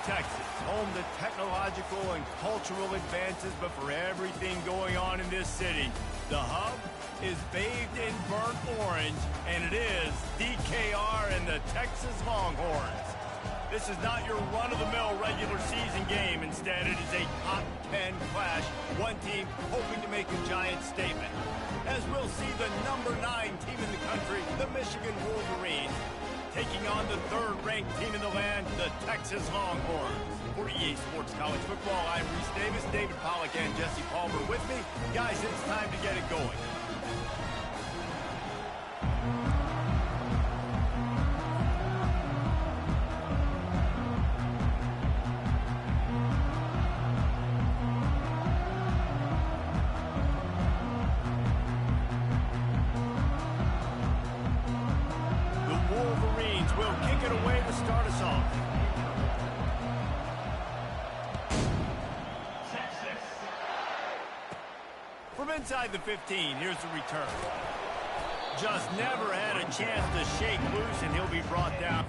Texas, home to technological and cultural advances, but for everything going on in this city, the hub is bathed in burnt orange, and it is DKR and the Texas Longhorns. This is not your run-of-the-mill regular season game. Instead, it is a top 10 clash, one team hoping to make a giant statement. As we'll see the number 9 team in the country, the Michigan Wolverines, taking on the third-ranked team in the land, the Texas Longhorns. For EA Sports College Football, I'm Reese Davis, David Pollack, and Jesse Palmer with me. Guys, it's time to get it going. Inside the 15, here's the return. Just never had a chance to shake loose, and he'll be brought down.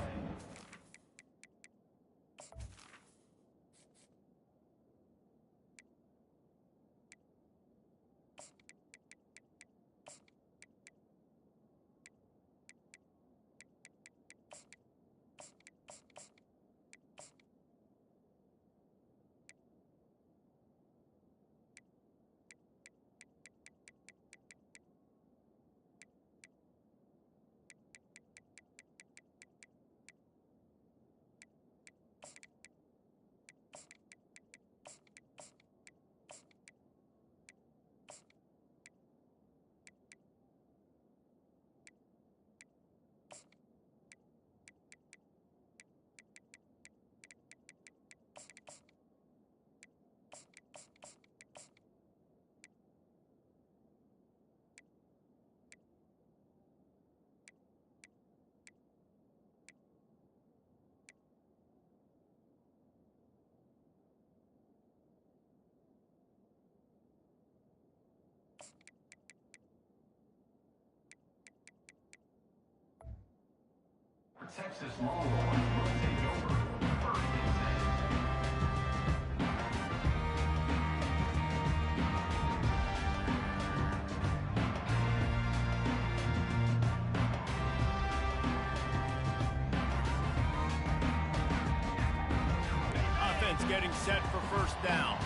Texas Longhorns will take over first and 10. Offense getting set for first down.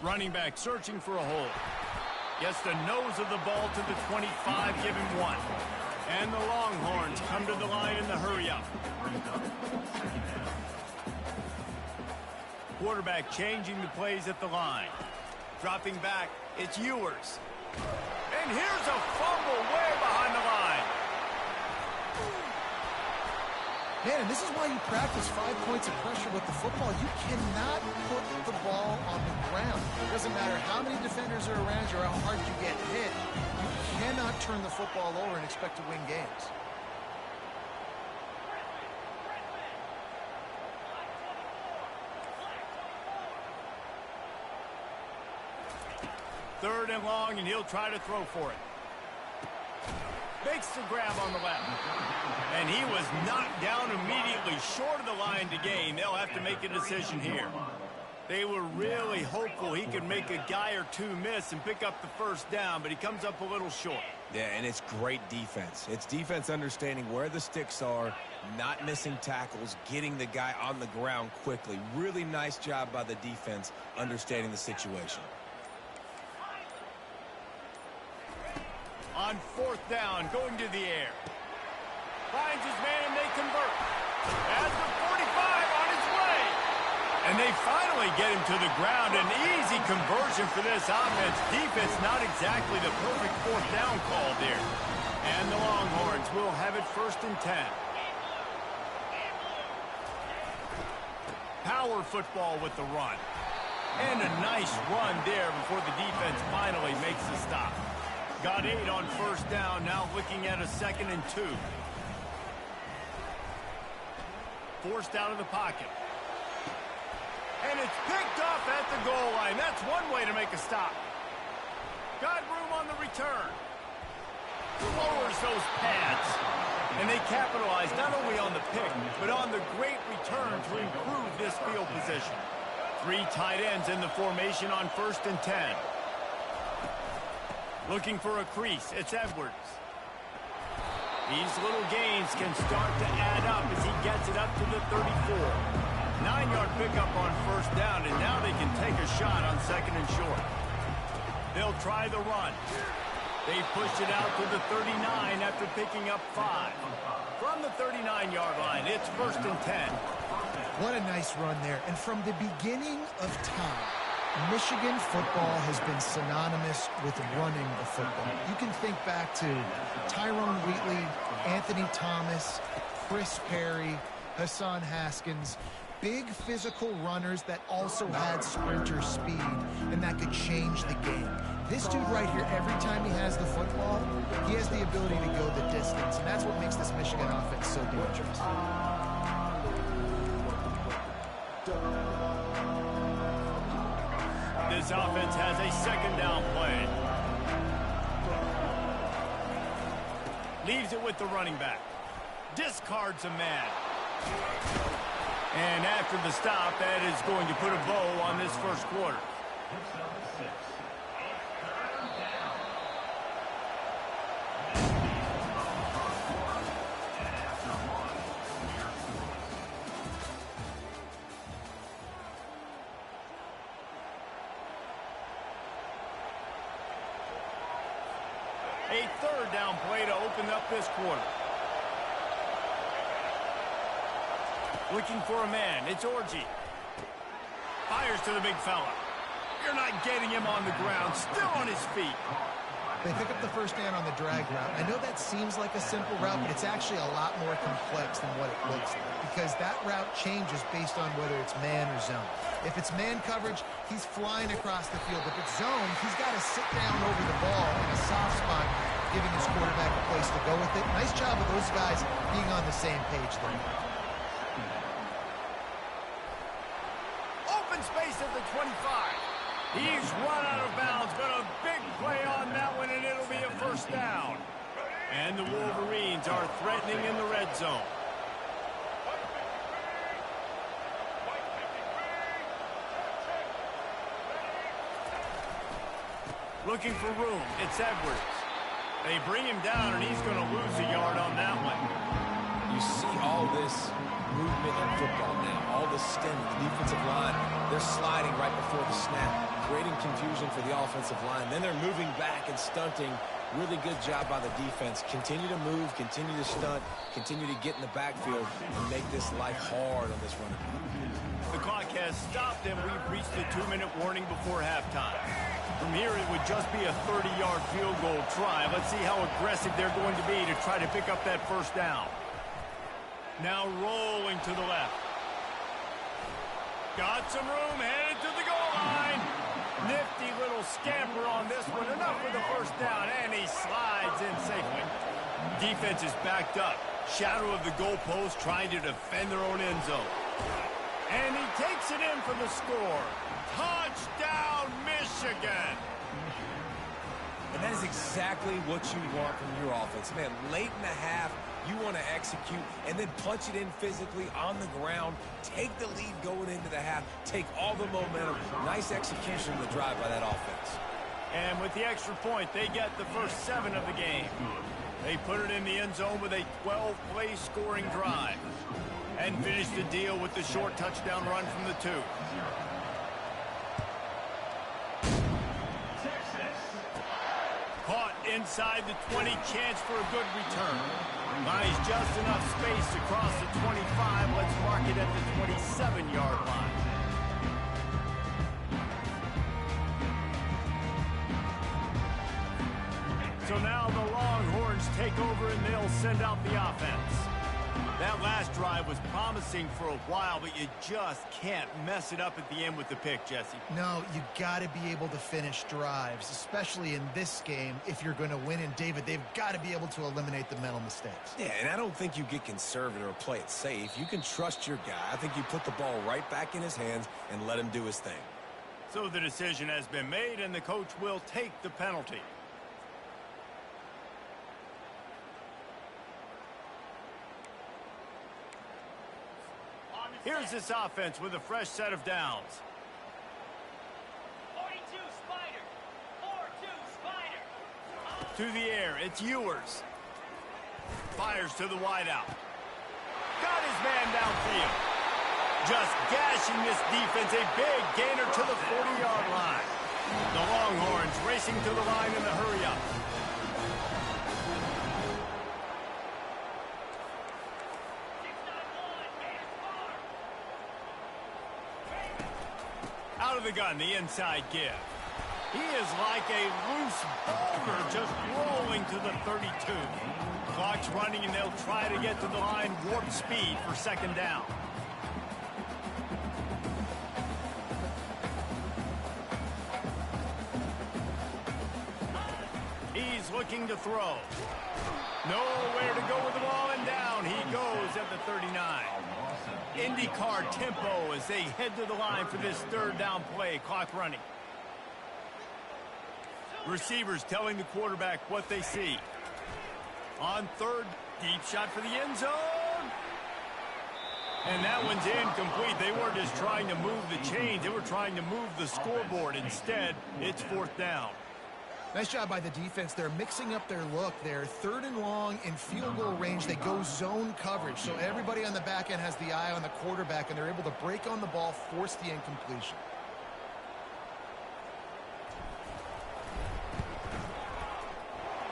Running back searching for a hole. Gets the nose of the ball to the 25, give him 1. And the Longhorns come to the line in the hurry-up. Quarterback changing the plays at the line. Dropping back, it's Ewers. And here's a fumble way behind the line. Man, and this is why you practice 5 points of pressure with the football. You cannot put the ball on the ground. It doesn't matter how many defenders are around you or how hard you get hit. You cannot turn the football over and expect to win games. Third and long, and he'll try to throw for it. Makes the grab on the left. And he was knocked down immediately short of the line to gain. They'll have to make a decision here. They were really hopeful he could make a guy or two miss and pick up the first down, but he comes up a little short. Yeah, and it's great defense. It's defense understanding where the sticks are, not missing tackles, getting the guy on the ground quickly. Really nice job by the defense understanding the situation. On fourth down, going to the air. Finds his man, and they convert. Has the 45 on his way. And they finally get him to the ground. An easy conversion for this offense. Defense not exactly the perfect fourth down call there. And the Longhorns will have it first and 10. Power football with the run. And a nice run there before the defense finally makes the stop. Got 8 on first down, now looking at a 2nd and 2. forced out of the pocket. And it's picked off at the goal line. That's one way to make a stop. Got room on the return. Lowers those pads. And they capitalize not only on the pick, but on the great return to improve this field position. 3 tight ends in the formation on 1st and 10. Looking for a crease. It's Edwards. These little gains can start to add up as he gets it up to the 34. 9-yard pickup on 1st down, and now they can take a shot on 2nd and short. They'll try the run. They push it out to the 39 after picking up 5. From the 39-yard line, it's 1st and 10. What a nice run there. And from the beginning of time, Michigan football has been synonymous with running the football. You can think back to Tyrone Wheatley, Anthony Thomas, Chris Perry, Hassan Haskins. Big physical runners that also had sprinter speed and that could change the game. This dude right here, every time he has the football, he has the ability to go the distance, and that's what makes this Michigan offense so dangerous. This offense has a 2nd down play. Leaves it with the running back. Discards a man. And after the stop, that is going to put a bow on this 1st quarter. A 3rd down play to open up this quarter. Looking for a man. It's Orji. Fires to the big fella. You're not getting him on the ground. Still on his feet. They pick up the 1st down on the drag route. I know that seems like a simple route, but it's actually a lot more complex than what it looks like, because that route changes based on whether it's man or zone. If it's man coverage, he's flying across the field. If it's zone, he's got to sit down over the ball in a soft spot, giving his quarterback a place to go with it. Nice job of those guys being on the same page there. Open space at the 25. He's run out of bounds, but a big play on that one, and it'll be a 1st down. And the Wolverines are threatening in the red zone. Looking for room. It's Edwards. They bring him down, and he's going to lose a yard on that one. You see all this movement in football now, all the stemming, the defensive line, they're sliding right before the snap, creating confusion for the offensive line. Then they're moving back and stunting. Really good job by the defense. Continue to move, continue to stunt, continue to get in the backfield and make this life hard on this running back. The clock has stopped, and we've reached the 2-minute warning before halftime. From here, it would just be a 30-yard field goal try. Let's see how aggressive they're going to be to try to pick up that 1st down. Now rolling to the left. Got some room, headed to the goal line. Nifty little scamper on this one. Enough for the 1st down, and he slides in safely. Defense is backed up. Shadow of the goalpost, trying to defend their own end zone. And he takes it in for the score. Touchdown, Michigan! And that is exactly what you want from your offense. Man, late in the half, you want to execute and then punch it in physically on the ground, take the lead going into the half, take all the momentum. Nice execution of the drive by that offense. And with the extra point, they get the first 7 of the game. They put it in the end zone with a 12-play scoring drive and finish the deal with the short touchdown run from the 2. Caught inside the 20, chance for a good return. Buys just enough space across the 25. Let's mark it at the 27-yard line. So now the Longhorns take over, and they'll send out the offense. That last drive was promising for a while, but you just can't mess it up at the end with the pick, Jesse. No, you got to be able to finish drives, especially in this game if you're going to win. And, David, they've got to be able to eliminate the mental mistakes. Yeah, and I don't think you get conservative or play it safe. You can trust your guy. I think you put the ball right back in his hands and let him do his thing. So the decision has been made, and the coach will take the penalty. Here's this offense with a fresh set of downs. 42 Spider. 4-2 Spider. To the air, it's Ewers. Fires to the wideout. Got his man downfield. Just gashing this defense, a big gainer to the 40-yard line. The Longhorns racing to the line in the hurry-up. Out of the gun, the inside give. He is like a loose boulder just rolling to the 32. Clock's running, and they'll try to get to the line warp speed for second down. He's looking to throw. Nowhere to go with the ball, and down he goes at the 39. IndyCar tempo as they head to the line for this third down play. Clock running. Receivers telling the quarterback what they see. On third, deep shot for the end zone. And that one's incomplete. They weren't just trying to move the chains. They were trying to move the scoreboard. Instead, it's fourth down. Nice job by the defense. They're mixing up their look. They're third and long in field goal range. They go zone coverage. So everybody on the back end has the eye on the quarterback, and they're able to break on the ball, force the incompletion.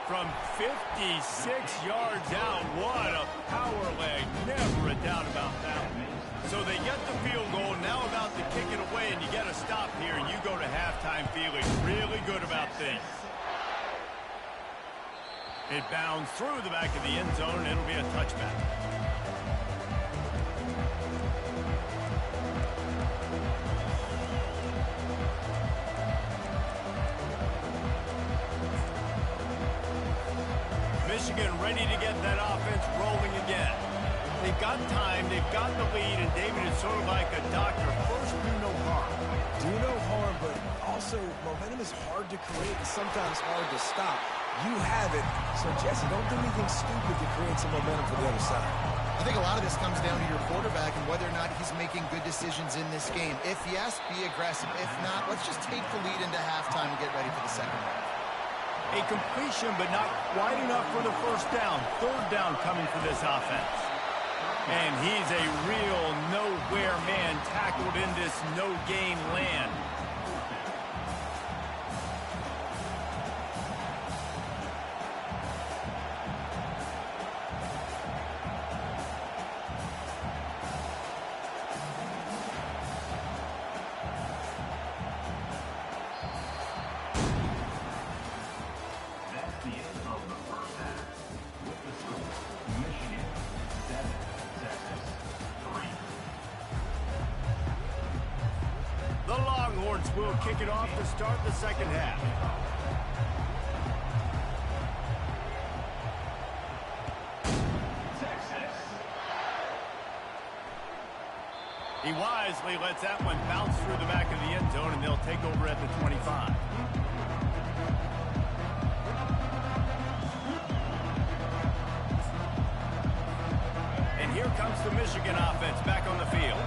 From 56 yards out, what a power leg. Never a doubt about that. So they get the field goal, now about to kick it away, and you get a stop here, and you go to halftime feeling really good about things. It bounds through the back of the end zone, and it'll be a touchback. Michigan ready to get that offense rolling again. They've got time, they've got the lead, and David is sort of like a doctor. First, do no harm. Do no harm, but also momentum is hard to create and sometimes hard to stop. You have it, so Jesse, don't do anything stupid to create some momentum for the other side. I think a lot of this comes down to your quarterback and whether or not he's making good decisions in this game. If yes, be aggressive. If not, let's just take the lead into halftime and get ready for the second half. A completion, but not quite enough for the first down. Third down coming for this offense. And he's a real nowhere man tackled in this no-gain land. That's the end of the first half. With the score, Michigan 7, Texas 3. The Longhorns will kick it off to start the second half. Texas. He wisely lets that one bounce through the back of the end zone, and they'll take over at the 25. And here comes the Michigan offense back on the field.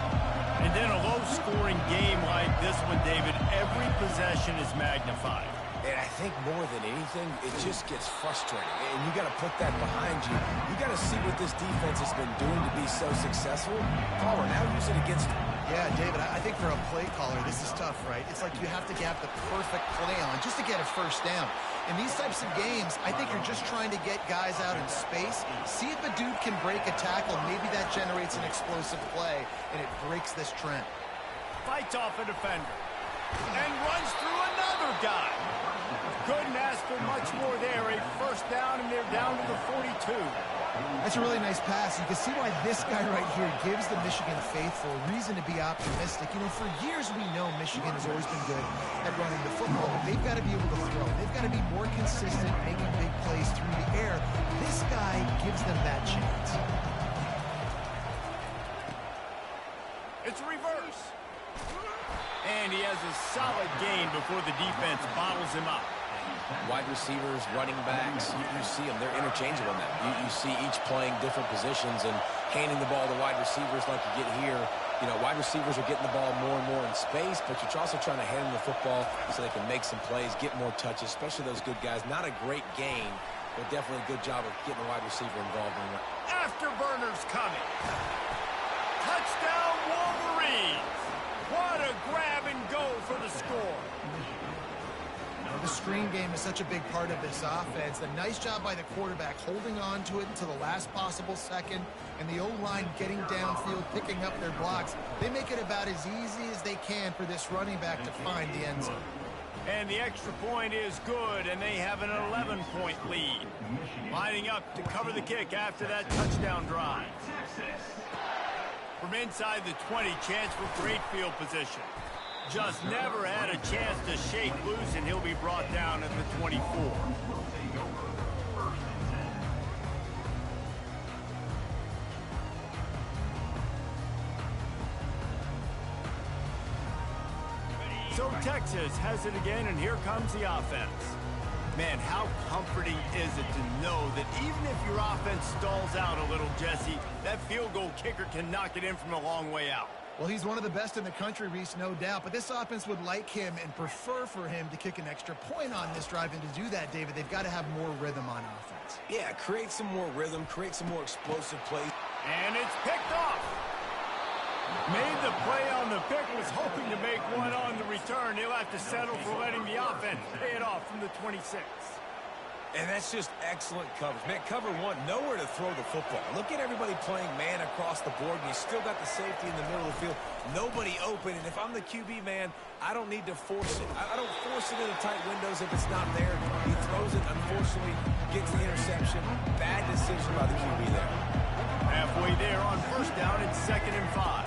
And in a low-scoring game like this one, David, every possession is magnified. And I think more than anything, it just gets frustrating. And you got to put that behind you. You got to see what this defense has been doing to be so successful. Caller, now use it against them. Yeah, David, I think for a play caller, this is tough, right? It's like you have to get the perfect play on just to get a first down. In these types of games, I think you're just trying to get guys out in space, see if a dude can break a tackle. Maybe that generates an explosive play, and it breaks this trend. Fights off a defender. and runs through another guy. Couldn't ask for much more there. A first down, and they're down to the 42. That's a really nice pass. You can see why this guy right here gives the Michigan faithful a reason to be optimistic. You know, for years we know Michigan has always been good at running the football. They've got to be able to throw. They've got to be more consistent, making big plays through the air. This guy gives them that chance. It's reverse. And he has a solid gain before the defense bottles him up. Wide receivers, running backs, you see them. They're interchangeable now. You see each playing different positions and handing the ball to wide receivers like you get here. You know, wide receivers are getting the ball more and more in space, but you're also trying to hand them the football so they can make some plays, get more touches, especially those good guys. Not a great gain, but definitely a good job of getting the wide receiver involved in it. Afterburners coming. Touchdown Wolverines. What a grab and go for the score. The screen game is such a big part of this offense. A nice job by the quarterback holding on to it until the last possible second, and the O-line getting downfield, picking up their blocks. They make it about as easy as they can for this running back to find the end zone. And the extra point is good, and they have an 11-point lead. Lining up to cover the kick after that touchdown drive. From inside the 20, chance for great field position. Just never had a chance to shake loose, and he'll be brought down at the 24. So Texas has it again, and here comes the offense. Man, how comforting is it to know that even if your offense stalls out a little, Jesse, that field goal kicker can knock it in from a long way out. Well, he's one of the best in the country, Reese, no doubt. But this offense would like him and prefer for him to kick an extra point on this drive. And to do that, David, they've got to have more rhythm on offense. Yeah, create some more rhythm, create some more explosive plays. And it's picked off. Made the play on the pick, was hoping to make one on the return. He'll have to settle for letting the offense pay it off from the 26. And that's just excellent coverage. Man, cover one, nowhere to throw the football. Look at everybody playing man across the board, and you still got the safety in the middle of the field. Nobody open, and if I'm the QB, man, I don't need to force it. I don't force it into tight windows if it's not there. He throws it, unfortunately, gets the interception. Bad decision by the QB there. Halfway there on first down, it's 2nd and 5.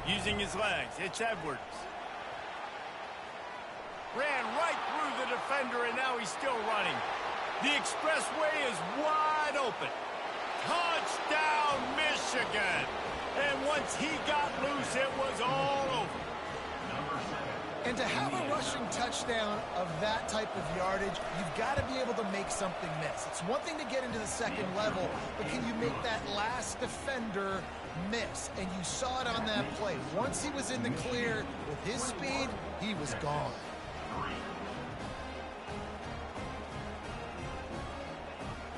Using his legs, it's Edwards. Ran right through the defender, and now he's still running. The expressway is wide open. Touchdown, Michigan. And once he got loose, it was all over. And to have a rushing touchdown of that type of yardage, you've got to be able to make something miss. It's one thing to get into the second level, but can you make that last defender miss? And you saw it on that play. Once he was in the clear with his speed, he was gone.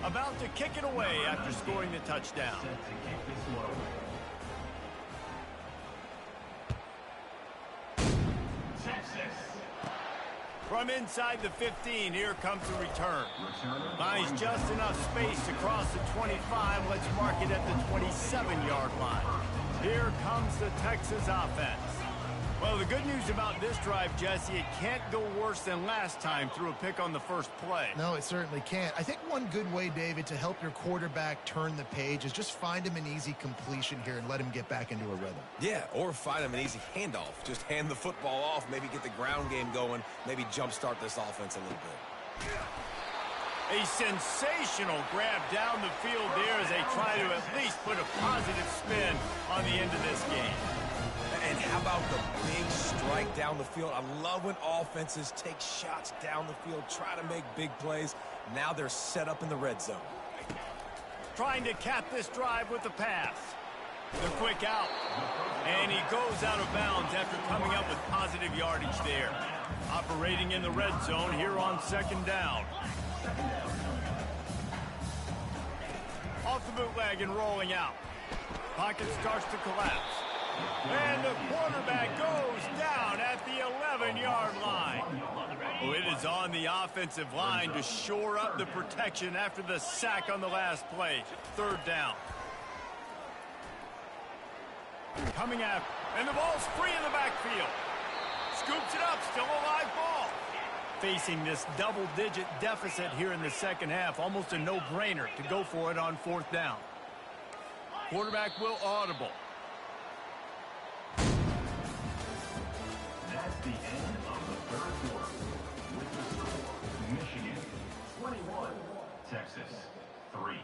About to kick it away after scoring the touchdown. From inside the 15, here comes the return. Finds just enough space to cross the 25. Let's mark it at the 27-yard line. Here comes the Texas offense. Well, the good news about this drive, Jesse, it can't go worse than last time through a pick on the first play. No, it certainly can't. I think one good way, David, to help your quarterback turn the page is just find him an easy completion here and let him get back into a rhythm. Yeah, or find him an easy handoff. Just hand the football off, maybe get the ground game going, maybe jumpstart this offense a little bit. A sensational grab down the field there as they try to at least put a positive spin on the end of this game. And how about the big strike down the field? I love when offenses take shots down the field, try to make big plays. Now they're set up in the red zone. Trying to cap this drive with the pass. The quick out. And he goes out of bounds after coming up with positive yardage there. Operating in the red zone here on 2nd down. Off the bootleg and rolling out. Pocket starts to collapse. And the quarterback goes down at the 11-yard line. Oh, it is on the offensive line to shore up the protection after the sack on the last play. 3rd down. Coming after, and the ball's free in the backfield. scoops it up, still a live ball. Facing this double-digit deficit here in the second half, almost a no-brainer to go for it on fourth down. Quarterback will audible. That's the end of the third quarter. With the score, Michigan 21, Texas 3.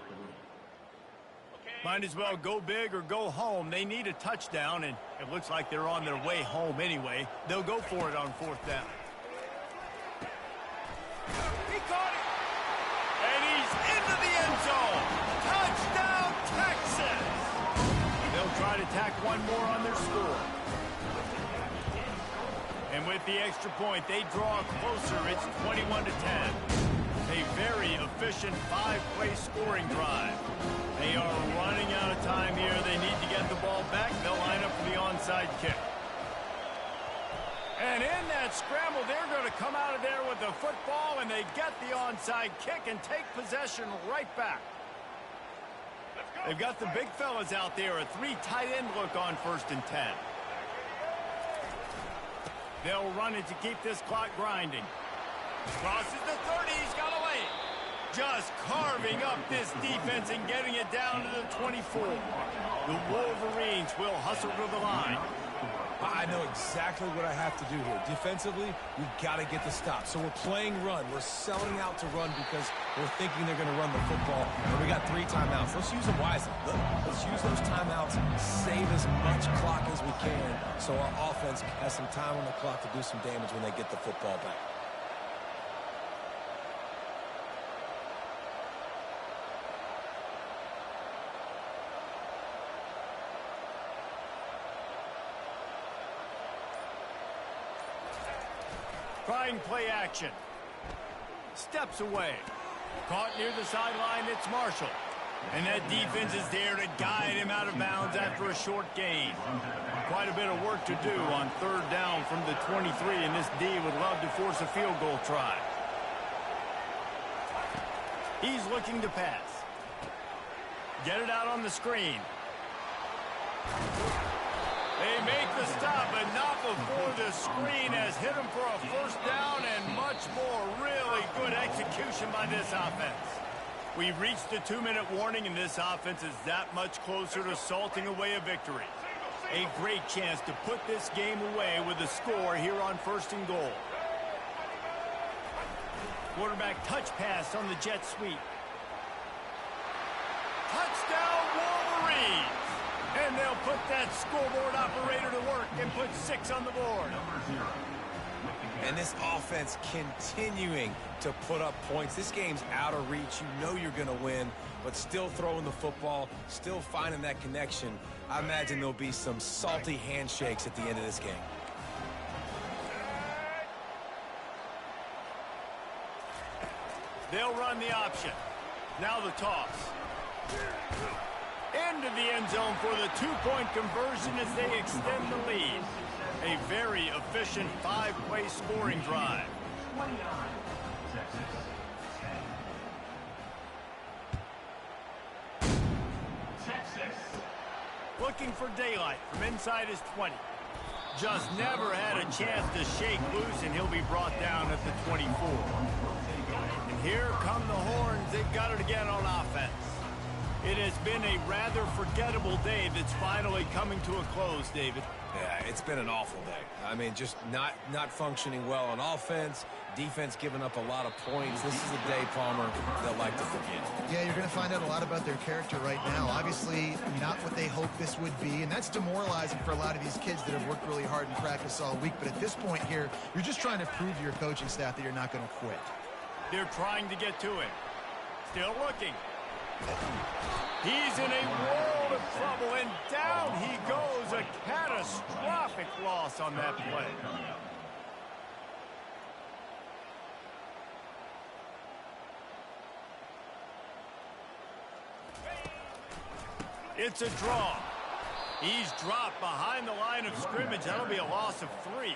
Might as well go big or go home. They need a touchdown, and it looks like they're on their way home anyway. They'll go for it on fourth down. He caught it! And he's into the end zone! Touchdown, Texas! They'll try to tack one more on their score. And with the extra point, they draw closer. It's 21-10. A very efficient 5-play scoring drive. They are running out of time here. They need to get the ball back. They'll line up for the onside kick. And in that scramble, they're going to come out of there with the football, and they get the onside kick and take possession right back. They've got the big fellas out there, a 3 tight end look on 1st and 10. They'll run it to keep this clock grinding. Crosses the 30, he's got a lane. Just carving up this defense and getting it down to the 24. The Wolverines will hustle to the line. I know exactly what I have to do here. Defensively, we've got to get the stop. So we're playing run. We're selling out to run because we're thinking they're going to run the football. And we got 3 timeouts. Let's use them wisely. Let's use those timeouts, save as much clock as we can so our offense has some time on the clock to do some damage when they get the football back. Trying play action. Steps away. Caught near the sideline, it's Marshall. And that defense is there to guide him out of bounds after a short gain. Quite a bit of work to do on 3rd down from the 23, and this D would love to force a field goal try. He's looking to pass. Get it out on the screen. They make the stop, but not before the screen has hit him for a 1st down and much more. Really good execution by this offense. We've reached the 2-minute warning, and this offense is that much closer to salting away a victory. A great chance to put this game away with a score here on 1st and goal. Quarterback touch pass on the jet sweep. Touchdown, Wolverines! And they'll put that scoreboard operator to work and put 6 on the board. And this offense continuing to put up points. This game's out of reach. You know you're going to win, but still throwing the football, still finding that connection. I imagine there'll be some salty handshakes at the end of this game. They'll run the option. Now the toss. Into the end zone for the 2-point conversion as they extend the lead. A very efficient 5-play scoring drive. 29, Texas 10. Texas. Looking for daylight from inside his 20. Just never had a chance to shake loose, and he'll be brought down at the 24. And here come the horns. They've got it again on offense. It has been a rather forgettable day that's finally coming to a close, David. Yeah, it's been an awful day. I mean, just not functioning well on offense, defense giving up a lot of points. This is a day, Palmer, they'll like to forget. Yeah, you're going to find out a lot about their character right now. Obviously, not what they hoped this would be, and that's demoralizing for a lot of these kids that have worked really hard in practice all week. But at this point here, you're just trying to prove to your coaching staff that you're not going to quit. They're trying to get to him. Still looking. He's in a world of trouble, and down he goes. A catastrophic loss on that play. It's a draw. He's dropped behind the line of scrimmage. That'll be a loss of 3.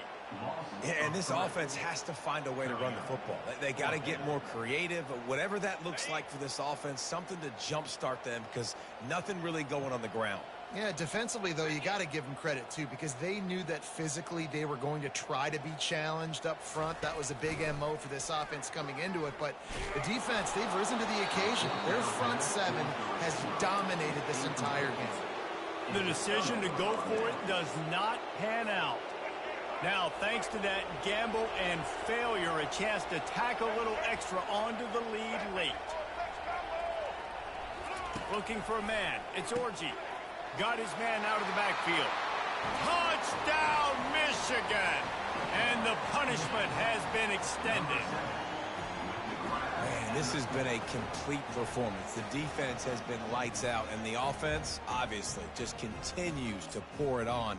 Yeah, and this offense has to find a way to run the football. They got to get more creative. Whatever that looks like for this offense, something to jumpstart them because nothing really going on the ground. Yeah, defensively, though, you got to give them credit, too, because they knew that physically they were going to try to be challenged up front. That was a big MO for this offense coming into it. But the defense, they've risen to the occasion. Their front seven has dominated this entire game. The decision to go for it does not pan out. Now, thanks to that gamble and failure, a chance to tack a little extra onto the lead late. Looking for a man. It's Orji. Got his man out of the backfield. Touchdown, Michigan! And the punishment has been extended. Man, this has been a complete performance. The defense has been lights out, and the offense, obviously, just continues to pour it on.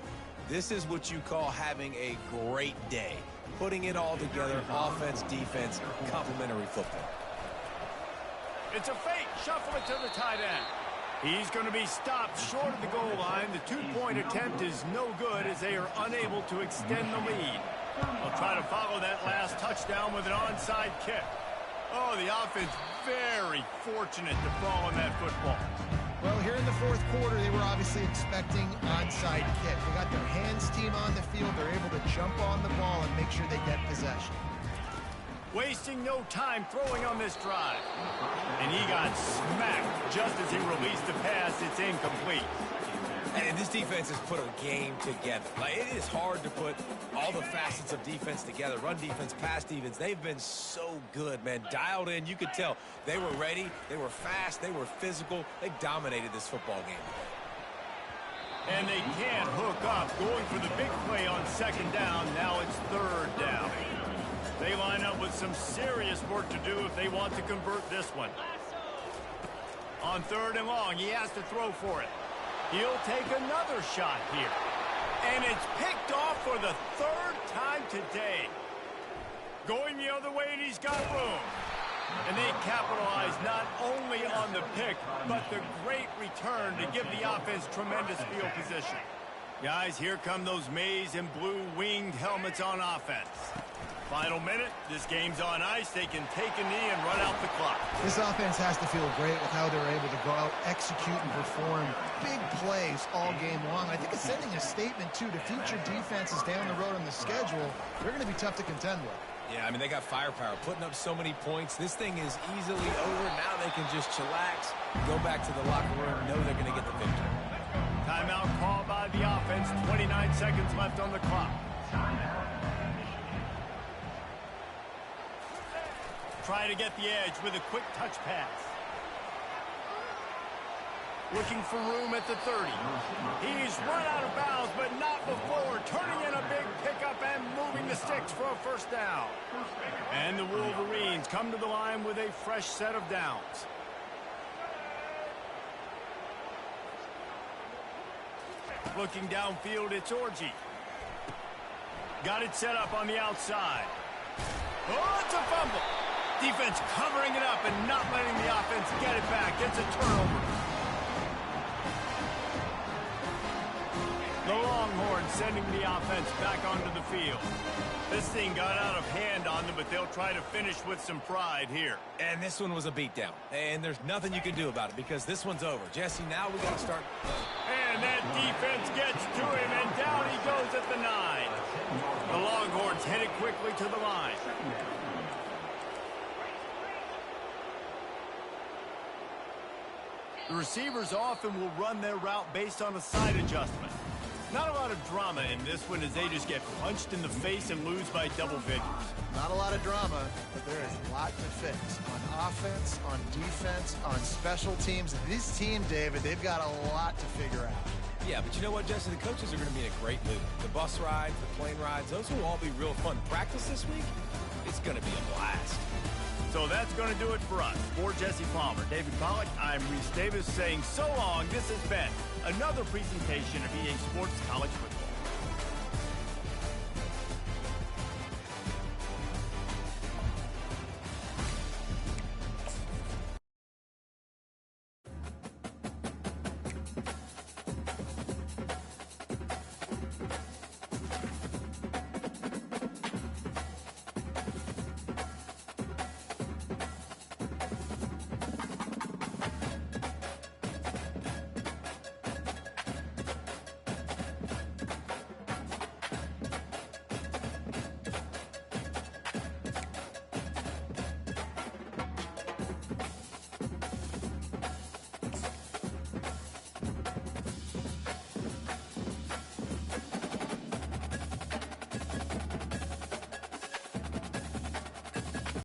This is what you call having a great day. Putting it all together, offense, defense, complementary football. It's a fake. Shuffle it to the tight end. He's going to be stopped short of the goal line. The two-point attempt is no good as they are unable to extend the lead. They'll try to follow that last touchdown with an onside kick. Oh, the offense very fortunate to fall on that football. Well, here in the fourth quarter, they were obviously expecting onside kick. They got their hands team on the field. They're able to jump on the ball and make sure they get possession. Wasting no time throwing on this drive. And he got smacked just as he released the pass. It's incomplete. And this defense has put a game together. Like, it is hard to put all the facets of defense together. Run defense, pass defense. They've been so good, man. Dialed in. You could tell they were ready. They were fast. They were physical. They dominated this football game. And they can't hook up. Going for the big play on second down. Now it's third down. They line up with some serious work to do if they want to convert this one. On third and long, he has to throw for it. He'll take another shot here. And it's picked off for the third time today. Going the other way, and he's got room. And they capitalize not only on the pick, but the great return to give the offense tremendous field position. Guys, here come those maize and blue winged helmets on offense. Final minute, this game's on ice. They can take a knee and run out the clock. This offense has to feel great with how they're able to go out, execute, and perform big plays all game long. I think it's sending a statement, too, to future defenses down the road on the schedule. They're going to be tough to contend with. Yeah, I mean, they got firepower, putting up so many points. This thing is easily over. Now they can just chillax, go back to the locker room, know they're going to get the victory. Timeout called by the offense. 29 seconds left on the clock. Try to get the edge with a quick touch pass. Looking for room at the 30. He's run out of bounds, but not before. Turning in a big pickup and moving the sticks for a first down. And the Wolverines come to the line with a fresh set of downs. Looking downfield, it's Orji. Got it set up on the outside. Oh, it's a fumble. Defense covering it up and not letting the offense get it back. Gets a turnover. The Longhorns sending the offense back onto the field. This thing got out of hand on them, but they'll try to finish with some pride here. And this one was a beatdown. And there's nothing you can do about it because this one's over. Jesse, now we got to start. And that defense gets to him, and down he goes at the 9. The Longhorns headed quickly to the line. The receivers often will run their route based on a side adjustment. Not a lot of drama in this one as they just get punched in the face and lose by double figures. Not a lot of drama, but there is a lot to fix. On offense, on defense, on special teams. This team, David, they've got a lot to figure out. Yeah, but you know what, Jesse? The coaches are going to be in a great mood. The bus rides, the plane rides, those will all be real fun. Practice this week, it's going to be a blast. So that's going to do it for us. For Jesse Palmer, David Pollack, I'm Reese Davis saying so long. This has been another presentation of EA Sports College Football.